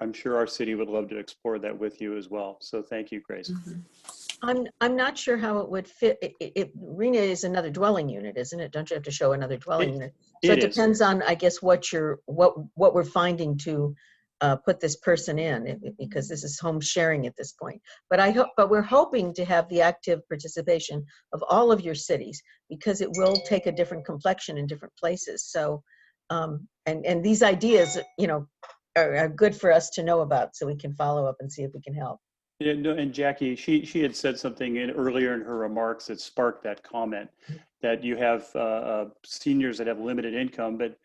I'm sure our city would love to explore that with you as well. So thank you, Grace. Mm-hmm. I'm not sure how it would fit. RENA is another dwelling unit, isn't it? Don't you have to show another dwelling unit? So it depends on, I guess, what we're finding to put this person in, because this is home sharing at this point. But we're hoping to have the active participation of all of your cities, because it will take a different complexion in different places. So, and these ideas, you know, are good for us to know about, so we can follow up and see if we can help. Yeah, no, and Jackie, she had said something earlier in her remarks that sparked that comment, that you have seniors that have limited income, but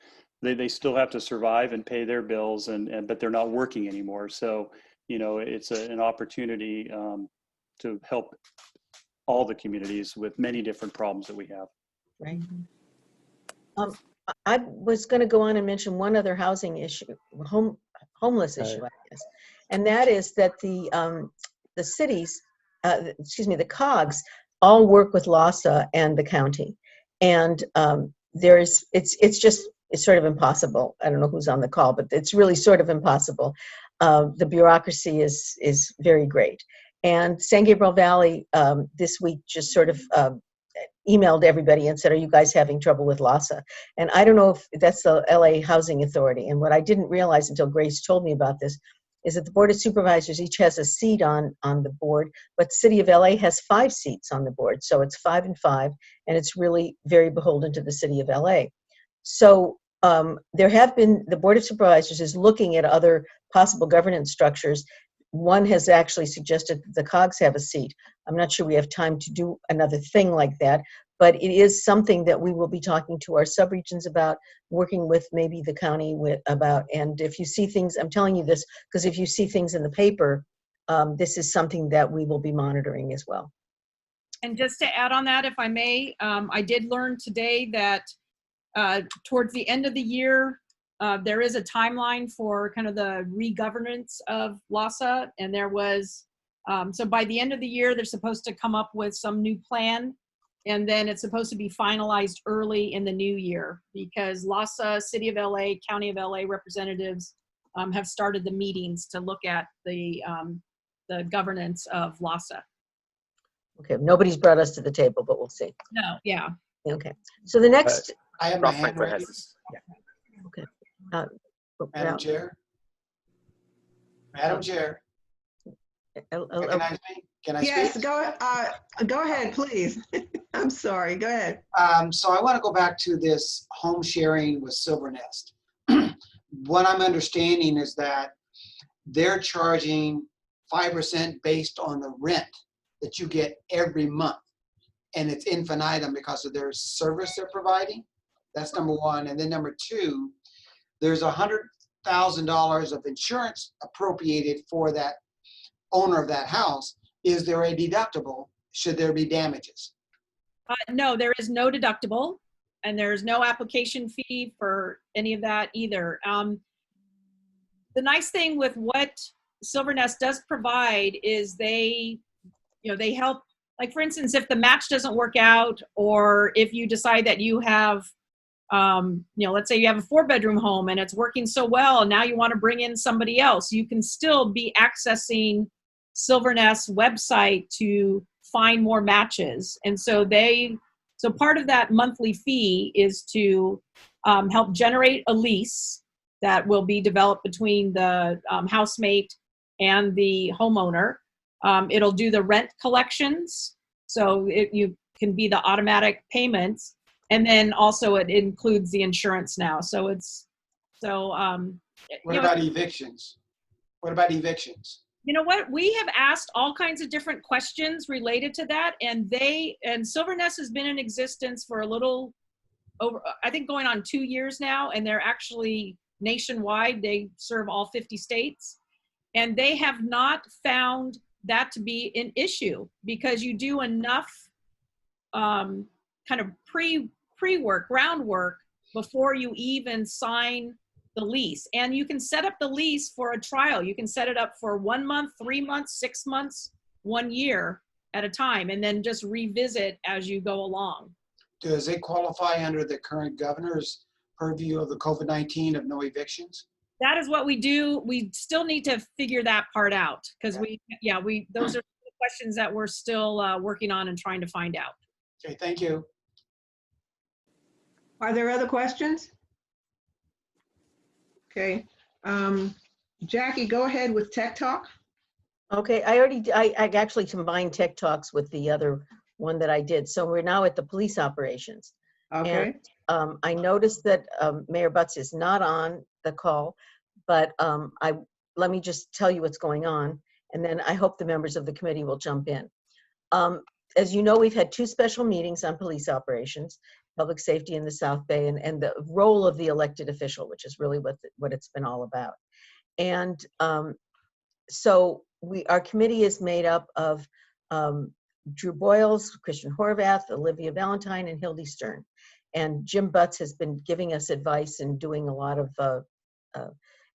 they still have to survive and pay their bills, but they're not working anymore. So, you know, it's an opportunity to help all the communities with many different problems that we have. Right. I was going to go on and mention one other housing issue, homeless issue, I guess, and that is that the cities, the COGs, all work with LAHSA and the county, and it's sort of impossible. I don't know who's on the call, but it's really sort of impossible. The bureaucracy is very great, and San Gabriel Valley this week just sort of emailed everybody and said, are you guys having trouble with LAHSA? And I don't know if that's the LA Housing Authority. And what I didn't realize until Grace told me about this is that the Board of Supervisors each has a seat on the board, but the City of LA has 5 seats on the board. So it's 5 and 5, and it's really very beholden to the City of LA. So the Board of Supervisors is looking at other possible governance structures. One has actually suggested that the COGs have a seat. I'm not sure we have time to do another thing like that, but it is something that we will be talking to our subregions about, working with maybe the county about. And if you see things, I'm telling you this because if you see things in the paper, this is something that we will be monitoring as well. And just to add on that, if I may, I did learn today that towards the end of the year, there is a timeline for kind of the re-governance of LAHSA, and there was, so by the end of the year, they're supposed to come up with some new plan, and then it's supposed to be finalized early in the new year, because LAHSA, City of LA, County of LA representatives have started the meetings to look at the governance of LAHSA. Okay, nobody's brought us to the table, but we'll see. No, yeah. Okay, so the next. I have my hand raised. Okay. Madam Chair. Madam Chair. Recognize me? Can I speak? Yes, go ahead, please. I'm sorry, go ahead. So I want to go back to this home sharing with Silver Nest. What I'm understanding is that they're charging 5% based on the rent that you get every month. And it's infinitum because of their service they're providing. That's number one. And then number two, there's $100,000 of insurance appropriated for that owner of that house. Is there a deductible should there be damages? No, there is no deductible, and there's no application fee for any of that either. the nice thing with what Silvernest does provide is they help, like for instance, if the match doesn't work out, or if you decide that you have, let's say you have a 4-bedroom home and it's working so well, and now you want to bring in somebody else, you can still be accessing Silvernest's website to find more matches. And so part of that monthly fee is to help generate a lease that will be developed between the housemate and the homeowner. It'll do the rent collections, so you can be the automatic payments, and then also it includes the insurance now. So What about evictions? What about evictions? You know what? We have asked all kinds of different questions related to that, and Silvernest has been in existence for a little over, I think, going on 2 years now, and they're actually nationwide. They serve all 50 states, and they have not found that to be an issue, because you do enough kind of pre-work, groundwork before you even sign the lease. And you can set up the lease for a trial. You can set it up for 1 month, 3 months, 6 months, 1 year at a time, and then just revisit as you go along. Does it qualify under the current governor's purview of the COVID-19 of no evictions? That is what we do. We still need to figure that part out, because those are the questions that we're still working on and trying to find out. Okay, thank you. Are there other questions? Okay. Jackie, go ahead with Tech Talk. Okay, I actually combined Tech Talks with the other one that I did. So we're now at the police operations. Okay. And I noticed that Mayor Butts is not on the call, but let me just tell you what's going on, and then I hope the members of the committee will jump in. As you know, we've had 2 special meetings on police operations, public safety in the South Bay, and the role of the elected official, which is really what it's been all about. And so our committee is made up of Drew Boyles, Christian Horvath, Olivia Valentine, and Hildy Stern. And Jim Butts has been giving us advice and doing a lot of,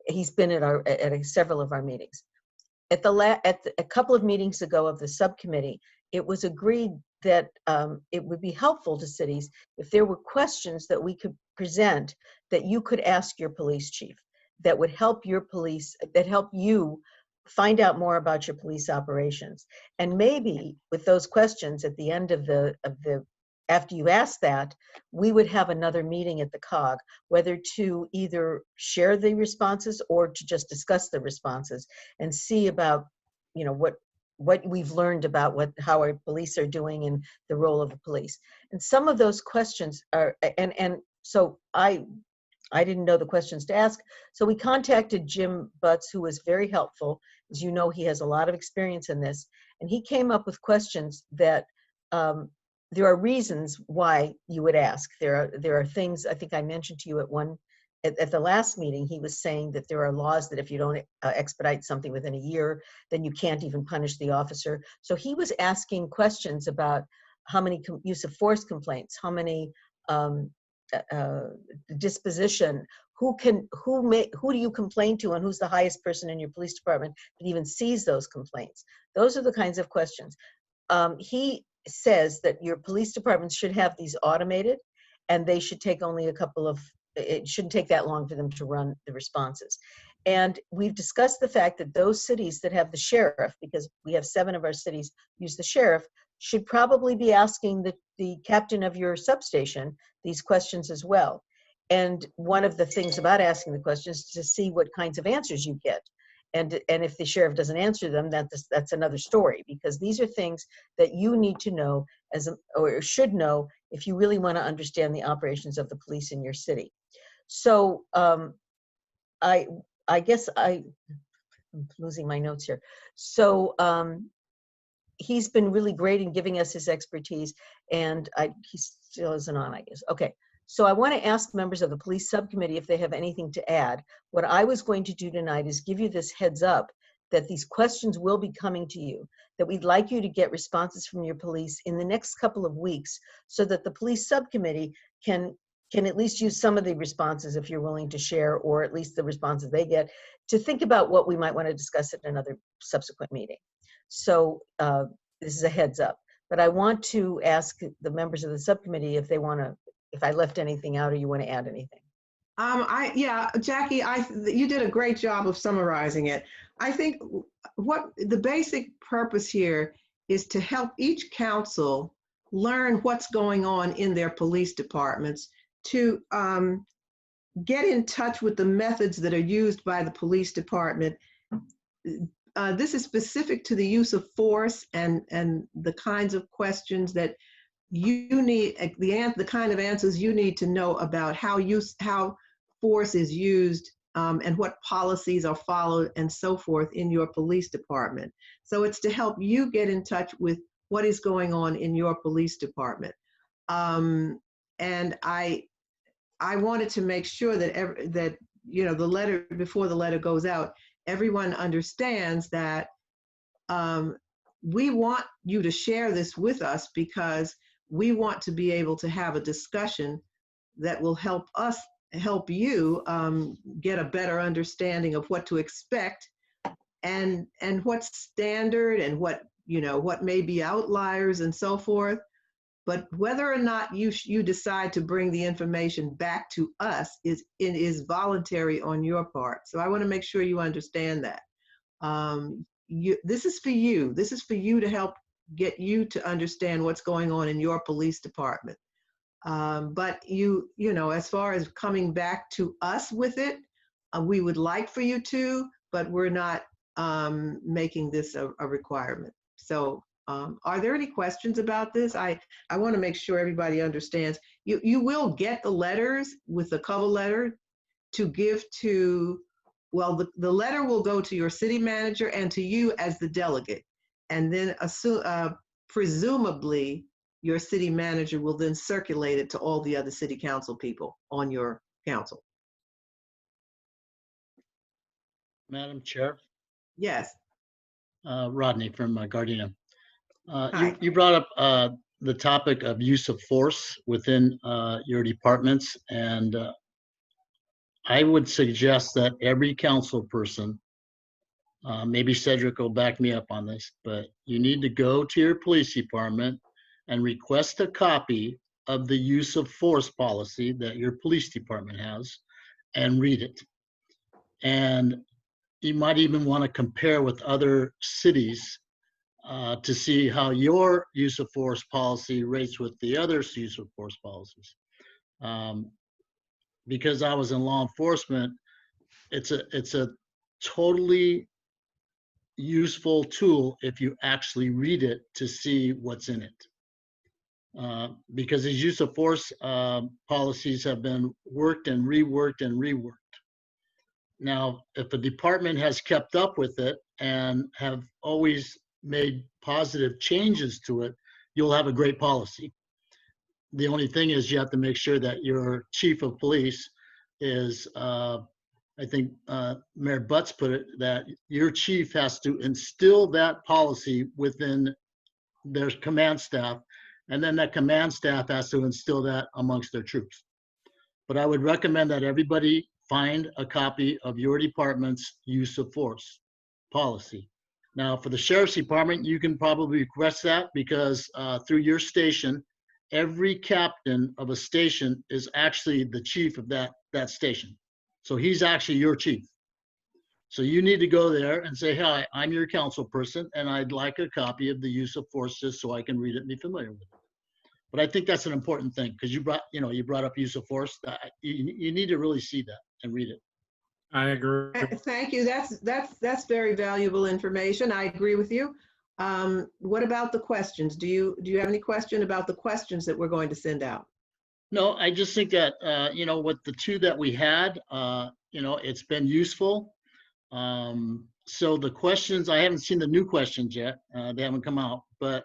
he's been at several of our meetings. At a couple of meetings ago of the subcommittee, it was agreed that it would be helpful to cities if there were questions that we could present that you could ask your police chief, that would help your police, that help you find out more about your police operations. And maybe with those questions at the end of after you ask that, we would have another meeting at the COG, whether to either share the responses or to just discuss the responses and see about, what we've learned about how our police are doing and the role of the police. And some of those questions are, and so I didn't know the questions to ask. So we contacted Jim Butts, who was very helpful. As you know, he has a lot of experience in this, and he came up with questions that there are reasons why you would ask. There are things, I think I mentioned to you at the last meeting, he was saying that there are laws that if you don't expedite something within a year, then you can't even punish the officer. So he was asking questions about how many use of force complaints, how many disposition, who do you complain to, and who's the highest person in your police department that even sees those complaints. Those are the kinds of questions. He says that your police departments should have these automated, and they should take only it shouldn't take that long for them to run the responses. And we've discussed the fact that those cities that have the sheriff, because we have 7 of our cities use the sheriff, should probably be asking the captain of your substation these questions as well. And one of the things about asking the questions is to see what kinds of answers you get. And if the sheriff doesn't answer them, that's another story, because these are things that you need to know or should know if you really want to understand the operations of the police in your city. So I guess I'm losing my notes here. So he's been really great in giving us his expertise, and he still isn't on, I guess. Okay. So I want to ask members of the police subcommittee if they have anything to add. What I was going to do tonight is give you this heads up that these questions will be coming to you, that we'd like you to get responses from your police in the next couple of weeks, so that the police subcommittee can at least use some of the responses if you're willing to share, or at least the responses they get, to think about what we might want to discuss at another subsequent meeting. So this is a heads up. But I want to ask the members of the subcommittee if they want to, if I left anything out or you want to add anything. Yeah, Jackie, you did a great job of summarizing it. I think what the basic purpose here is to help each council learn what's going on in their police departments, to get in touch with the methods that are used by the police department. This is specific to the use of force and the kinds of questions that you need, the kind of answers you need to know about how force is used and what policies are followed and so forth in your police department. So it's to help you get in touch with what is going on in your police department. And I wanted to make sure that you know, the letter, before the letter goes out, everyone understands that we want you to share this with us because we want to be able to have a discussion that will help you get a better understanding of what to expect and what's standard and what, you know, what may be outliers and so forth. But whether or not you decide to bring the information back to us is voluntary on your part. So I want to make sure you understand that. This is for you. This is for you to help get you to understand what's going on in your police department. But you know, as far as coming back to us with it, we would like for you to, but we're not making this a requirement. So are there any questions about this? I want to make sure everybody understands. You will get the letters with the cover letter to give to, well, the letter will go to your city manager and to you as the delegate. And then presumably your city manager will then circulate it to all the other city council people on your council. Madam Chair. Yes. Rodney from Gardena. You brought up the topic of use of force within your departments, and I would suggest that every council person, maybe Cedric will back me up on this, but you need to go to your police department and request a copy of the use of force policy that your police department has and read it. And you might even want to compare with other cities to see how your use of force policy rates with the others' use of force policies. Because I was in law enforcement, it's a totally useful tool if you actually read it to see what's in it. Because these use of force policies have been worked and reworked and reworked. Now, if a department has kept up with it and have always made positive changes to it, you'll have a great policy. The only thing is you have to make sure that your chief of police is, I think Mayor Butts put it, that your chief has to instill that policy within their command staff, and then that command staff has to instill that amongst their troops. But I would recommend that everybody find a copy of your department's use of force policy. Now, for the sheriff's department, you can probably request that because through your station, every captain of a station is actually the chief of that station. So he's actually your chief. So you need to go there and say, hi, I'm your council person, and I'd like a copy of the use of force just so I can read it and be familiar with it. But I think that's an important thing because you brought up use of force. You need to really see that and read it. I agree. Thank you. That's very valuable information. I agree with you. What about the questions? Do you have any question about the questions that we're going to send out? No, I just think that with the two that we had, it's been useful. So the questions, I haven't seen the new questions yet. They haven't come out, but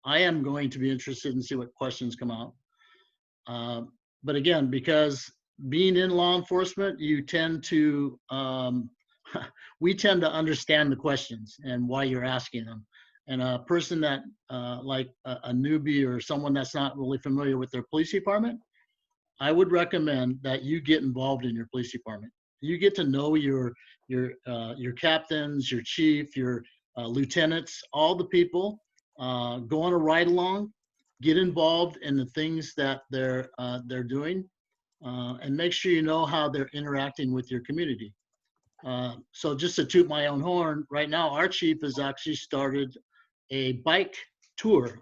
I am going to be interested in see what questions come out. But again, because being in law enforcement, you tend to, we tend to understand the questions and why you're asking them. And a person that, like a newbie or someone that's not really familiar with their police department, I would recommend that you get involved in your police department. you get to know your captains, your chief, your lieutenants, all the people. Go on a ride along, get involved in the things that they're doing, and make sure you know how they're interacting with your community. So just to toot my own horn, right now our chief has actually started a bike tour,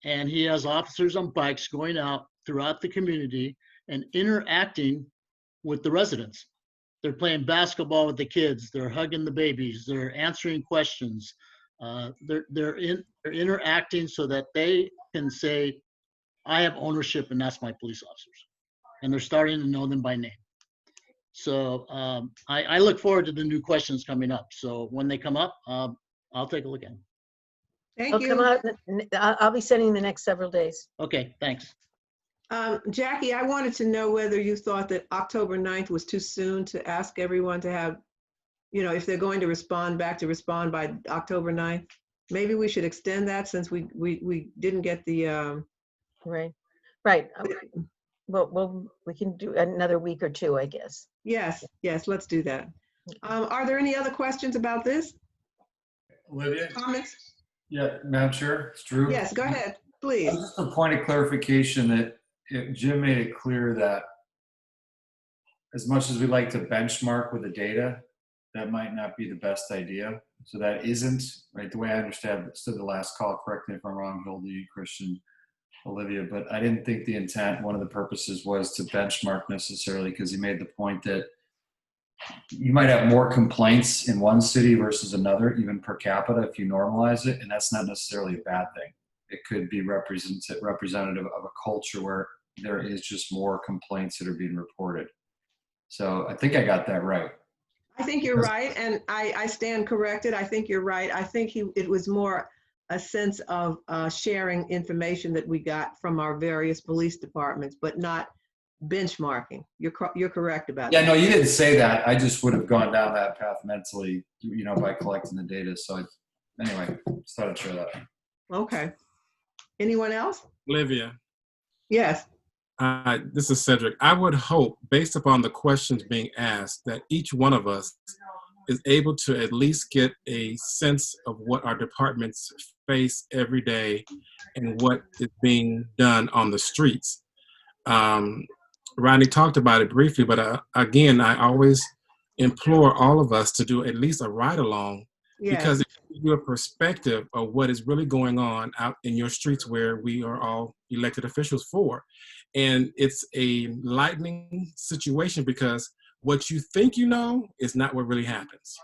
and he has officers on bikes going out throughout the community and interacting with the residents. They're playing basketball with the kids. They're hugging the babies. They're answering questions. They're interacting so that they can say, I have ownership and that's my police officers. And they're starting to know them by name. So I look forward to the new questions coming up. So when they come up, I'll take a look at them. Thank you. Come out. I'll be sending the next several days. Okay, thanks. Jackie, I wanted to know whether you thought that October 9th was too soon to ask everyone to have, if they're going to respond by October 9th. Maybe we should extend that since we didn't get the. Right. Well, we can do another week or two, I guess. Yes, let's do that. Are there any other questions about this? Olivia? Comments? Yeah, Madam Chair, it's Drew. Yes, go ahead, please. Just a point of clarification that Jim made it clear that as much as we like to benchmark with the data, that might not be the best idea. So that isn't, right, the way I understand it, the last call, correct me if I'm wrong, Hildy, Christian, Olivia, but I didn't think the intent, one of the purposes was to benchmark necessarily, because he made the point that you might have more complaints in one city versus another, even per capita, if you normalize it, and that's not necessarily a bad thing. It could be representative of a culture where there is just more complaints that are being reported. So I think I got that right. I think you're right, and I stand corrected. I think you're right. I think it was more a sense of sharing information that we got from our various police departments, but not benchmarking. You're correct about that. Yeah, no, you didn't say that. I just would have gone down that path mentally, by collecting the data. So anyway, just thought I'd share that. Okay. Anyone else? Olivia. Yes. This is Cedric. I would hope, based upon the questions being asked, that each one of us is able to at least get a sense of what our departments face every day and what is being done on the streets. Rodney talked about it briefly, but again, I always implore all of us to do at least a ride along, because it gives you a perspective of what is really going on out in your streets where we are all elected officials for. And it's a lightning situation because what you think you know is not what really happens.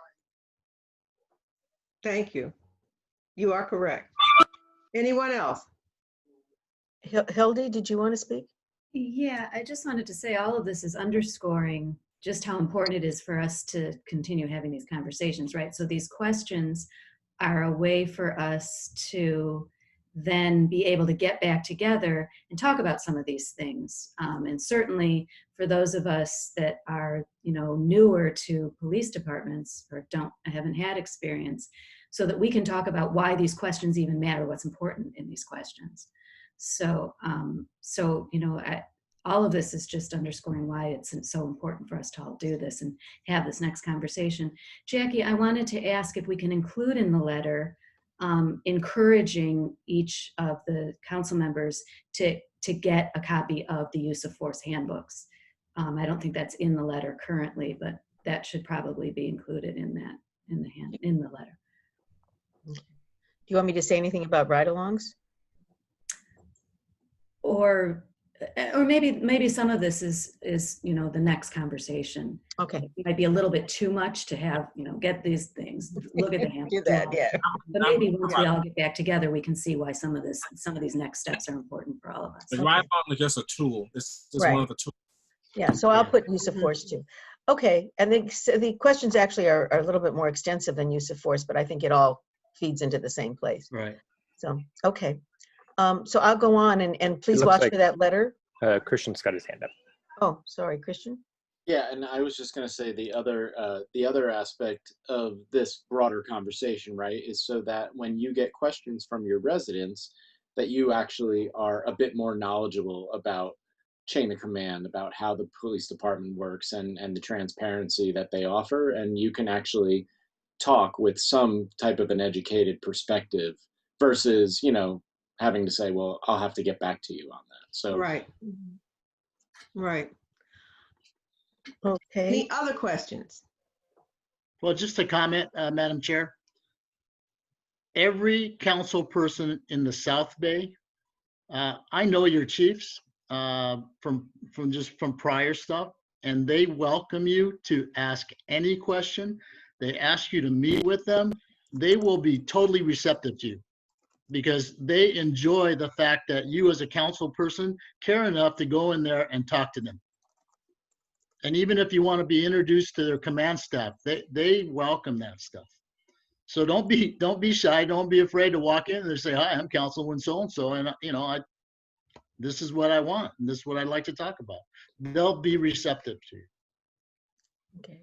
Thank you. You are correct. Anyone else? Hildy, did you want to speak? Yeah, I just wanted to say all of this is underscoring just how important it is for us to continue having these conversations, right? So these questions are a way for us to then be able to get back together and talk about some of these things. And certainly for those of us that are, newer to police departments or haven't had experience, so that we can talk about why these questions even matter, what's important in these questions. So, all of this is just underscoring why it's so important for us to all do this and have this next conversation. Jackie, I wanted to ask if we can include in the letter encouraging each of the council members to get a copy of the use of force handbooks. I don't think that's in the letter currently, but that should probably be included in the letter. Do you want me to say anything about ride-alongs? Or maybe some of this is the next conversation. Okay. It might be a little bit too much to have, get these things, look at the handbook. Do that, yeah. But maybe once we all get back together, we can see why some of these next steps are important for all of us. The ride-along is just a tool. It's just Right. one of the tools. Yeah, so I'll put use of force too. Okay, and the questions actually are a little bit more extensive than use of force, but I think it all feeds into the same place. Right. So, okay. So I'll go on and please looks watch like- for that letter. Christian's got his hand up. Oh, sorry, Christian. Yeah, and I was just going to say the other aspect of this broader conversation, right, is so that when you get questions from your residents, that you actually are a bit more knowledgeable about chain of command about how the police department works and the transparency that they offer. And you can actually talk with some type of an educated perspective versus, you know, having to say, well, I'll have to get back to you on that. So, Right. Right. Okay. Any other questions? Well, just a comment, Madam Chair. Every council person in the South Bay, I know your chiefs from prior stuff, and they welcome you to ask any question. They ask you to meet with them. They will be totally receptive to you because they enjoy the fact that you as a council person care enough to go in there and talk to them. And even if you want to be introduced to their command staff, they welcome that stuff. So don't be shy. Don't be afraid to walk in and say, "Hi, I'm Councilman so-and-so, and you know, this is what I want. And this is what I'd like to talk about." They'll be receptive to you. Okay.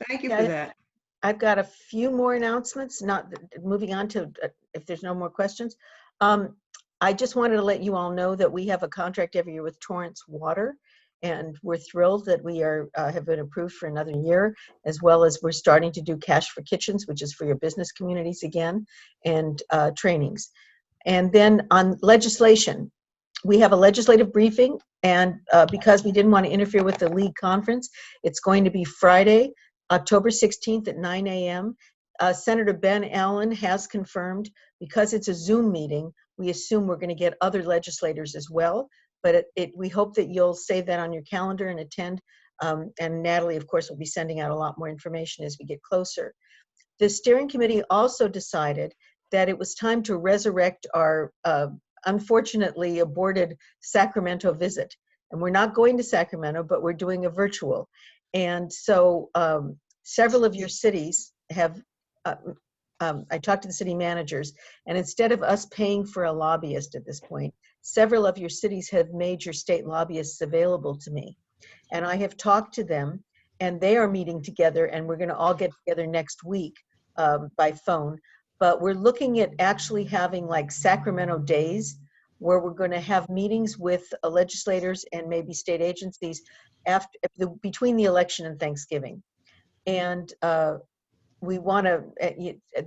Thank you for that. I've got a few more announcements, not moving on to if there's no more questions. I just wanted to let you all know that we have a contract every year with Torrance Water, and we're thrilled that we have been approved for another year, as well as we're starting to do Cash for Kitchens, which is for your business communities again, and trainings. And then on legislation, we have a legislative briefing, and because we didn't want to interfere with the league conference, it's going to be Friday, October 16th at 9 a.m. Senator Ben Allen has confirmed, because it's a Zoom meeting, we assume we're going to get other legislators as well, but we hope that you'll save that on your calendar and attend. And Natalie, of course, will be sending out a lot more information as we get closer. The steering committee also decided that it was time to resurrect our unfortunately aborted Sacramento visit. And we're not going to Sacramento, but we're doing a virtual. And so several of your cities have, I talked to the city managers, and instead of us paying for a lobbyist at this point, several of your cities have made your state lobbyists available to me. And I have talked to them, and they are meeting together, and we're going to all get together next week by phone. But we're looking at actually having like Sacramento days where we're going to have meetings with legislators and maybe state agencies between the election and Thanksgiving. And we want to,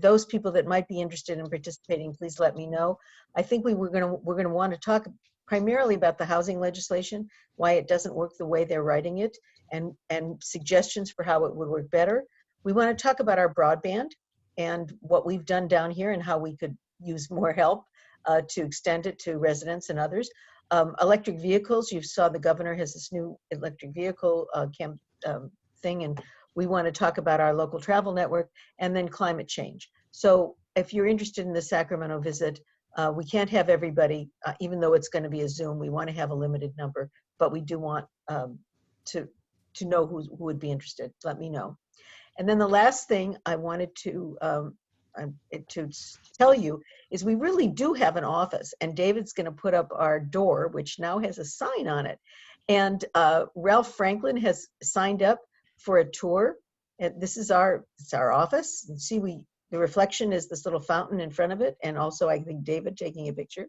those people that might be interested in participating, please let me know. I think we're going to want to talk primarily about the housing legislation, why it doesn't work the way they're writing it, and suggestions for how it would work better. We want to talk about our broadband and what we've done down here and how we could use more help to extend it to residents and others. Electric vehicles, you saw the governor has this new electric vehicle thing, and we want to talk about our local travel network, and then climate change. So if you're interested in the Sacramento visit, we can't have everybody, even though it's going to be a Zoom. We want to have a limited number, but we do want to know who would be interested. Let me know. And then the last thing I wanted to tell you is we really do have an office, and David's going to put up our door, which now has a sign on it. And Ralph Franklin has signed up for a tour. And this is our office. And see, the reflection is this little fountain in front of it, and also I think David taking a picture.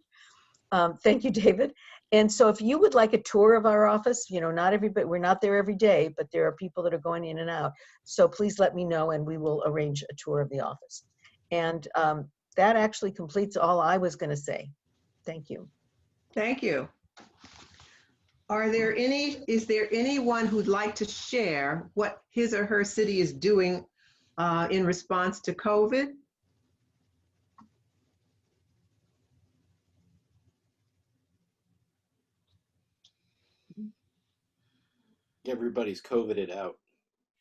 Thank you, David. And so if you would like a tour of our office, you know, not everybody, we're not there every day, but there are people that are going in and out. So please let me know, and we will arrange a tour of the office. And that actually completes all I was going to say. Thank you. Thank you. Is there anyone who'd like to share what his or her city is doing in response to COVID? everybody's COVIDed out.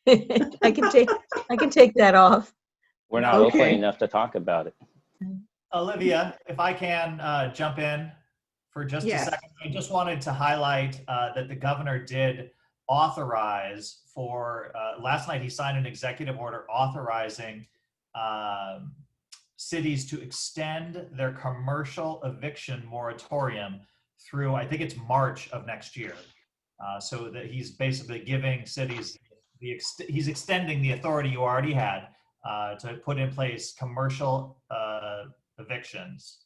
I can take that off. We're not open enough to talk about it. Olivia, if I can jump in for just a second. I just wanted to highlight that the governor did authorize for, last night he signed an executive order authorizing cities to extend their commercial eviction moratorium through, I think it's March of next year. So that he's basically giving cities, he's extending the authority you already had to put in place commercial evictions.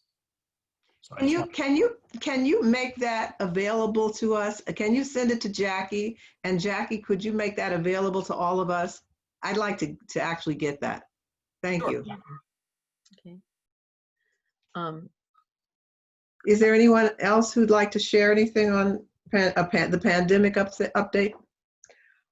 So Can you make that available to us? Can you send it to Jackie? And Jackie, could you make that available to all of us? I'd like to actually get that. Thank you. Okay. Is there anyone else who'd like to share anything on the pandemic update?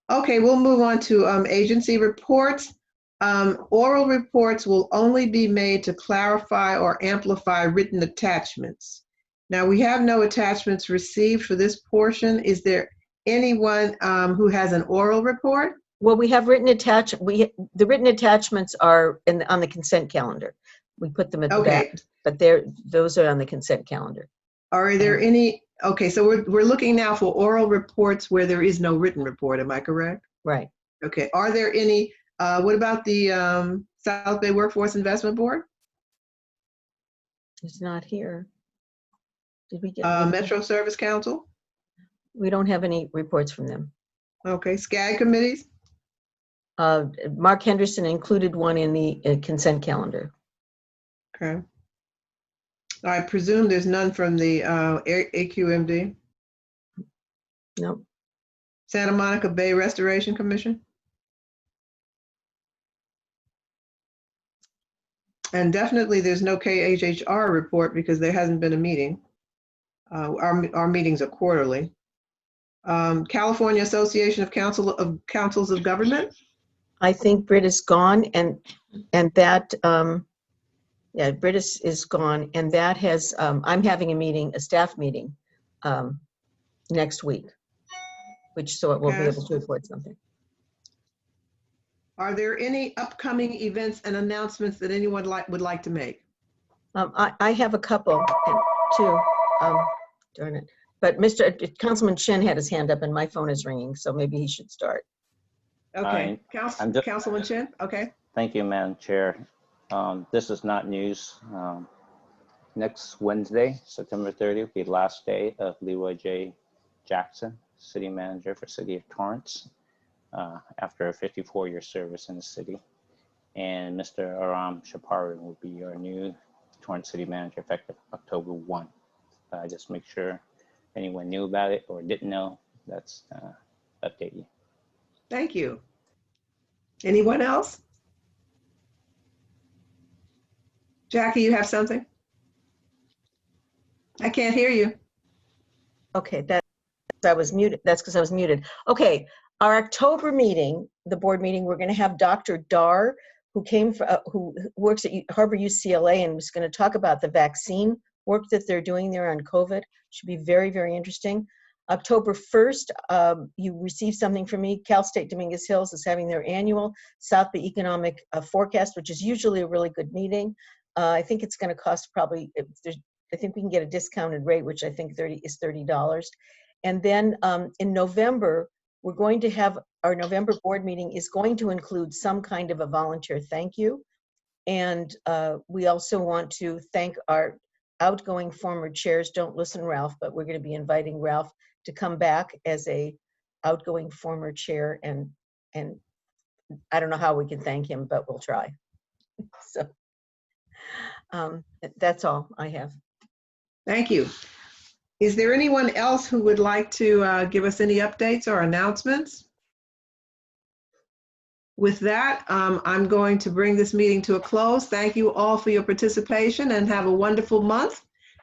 Okay, we'll move on to agency reports. Oral reports will only be made to clarify or amplify written attachments. Now, we have no attachments received for this portion. Is there anyone who has an oral report? Well, we have written the written attachments are on the consent calendar. We put them at the back, but those are on the consent calendar. Are there any? Okay, so we're looking now for oral reports where there is no written report. Am I correct? Right. Okay. Are there any? What about the South Bay Workforce Investment Board? It's not here. Did we get Metro Service Council? We don't have any reports from them. Okay. SCAG committees? Mark Henderson included one in the consent calendar. Okay. I presume there's none from the AQMD? No. Santa Monica Bay Restoration Commission? And definitely there's no KHHR report because there hasn't been a meeting. Our meetings are quarterly. California Association of Councils of Government? I think Britt is gone, and that yeah, Britt is gone, and that has I'm having a staff meeting next week, so it will be able to report something. Are there any upcoming events and announcements that anyone would like to make? I have a couple, too. Darn it. But Councilman Shen had his hand up and my phone is ringing, so maybe he should start. Okay, Councilman Shen, okay. Thank you, Madam Chair. This is not news. Next Wednesday, September 30th, will be the last day of Leroy J. Jackson, City Manager for City of Torrance, after a 54-year service in the city. And Mr. Aram Shapari will be your new Torrance City Manager effective October 1. Just make sure anyone knew about it or didn't know, that's update you. Thank you. Anyone else? Jackie, you have something? I can't hear you. Okay, I was muted. That's because I was muted. Okay, our October meeting, the board meeting, we're going to have Dr. Dar, who works at Harbor UCLA and was going to talk about the vaccine work that they're doing there on COVID. Should be very, very interesting. October 1st, you received something from me. Cal State Dominguez Hills is having their annual South Bay Economic Forecast, which is usually a really good meeting. I think it's going to cost probably, I think we can get a discounted rate, which I think is $30. And then in November, we're going to have our November board meeting is going to include some kind of a volunteer thank you. And we also want to thank our outgoing former chairs. Don't listen, Ralph, but we're going to be inviting Ralph to come back as a outgoing former chair. And I don't know how we can thank him, but we'll try. So that's all I have. Thank you. Is there anyone else who would like to give us any updates or announcements? With that, I'm going to bring this meeting to a close. Thank you all for your participation and have a wonderful month.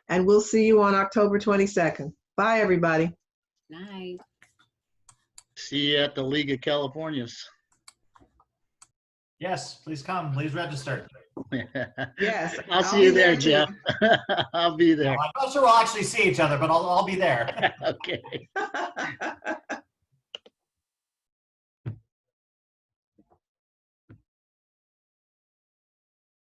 And we'll see you on October 22nd. Bye, everybody. Night. See you at the League of Californias. Yes, please come. Please register. Yes. I'll see you there, Jeff. I'll be there. I'm not sure we'll actually see each other, but I'll be there. Okay.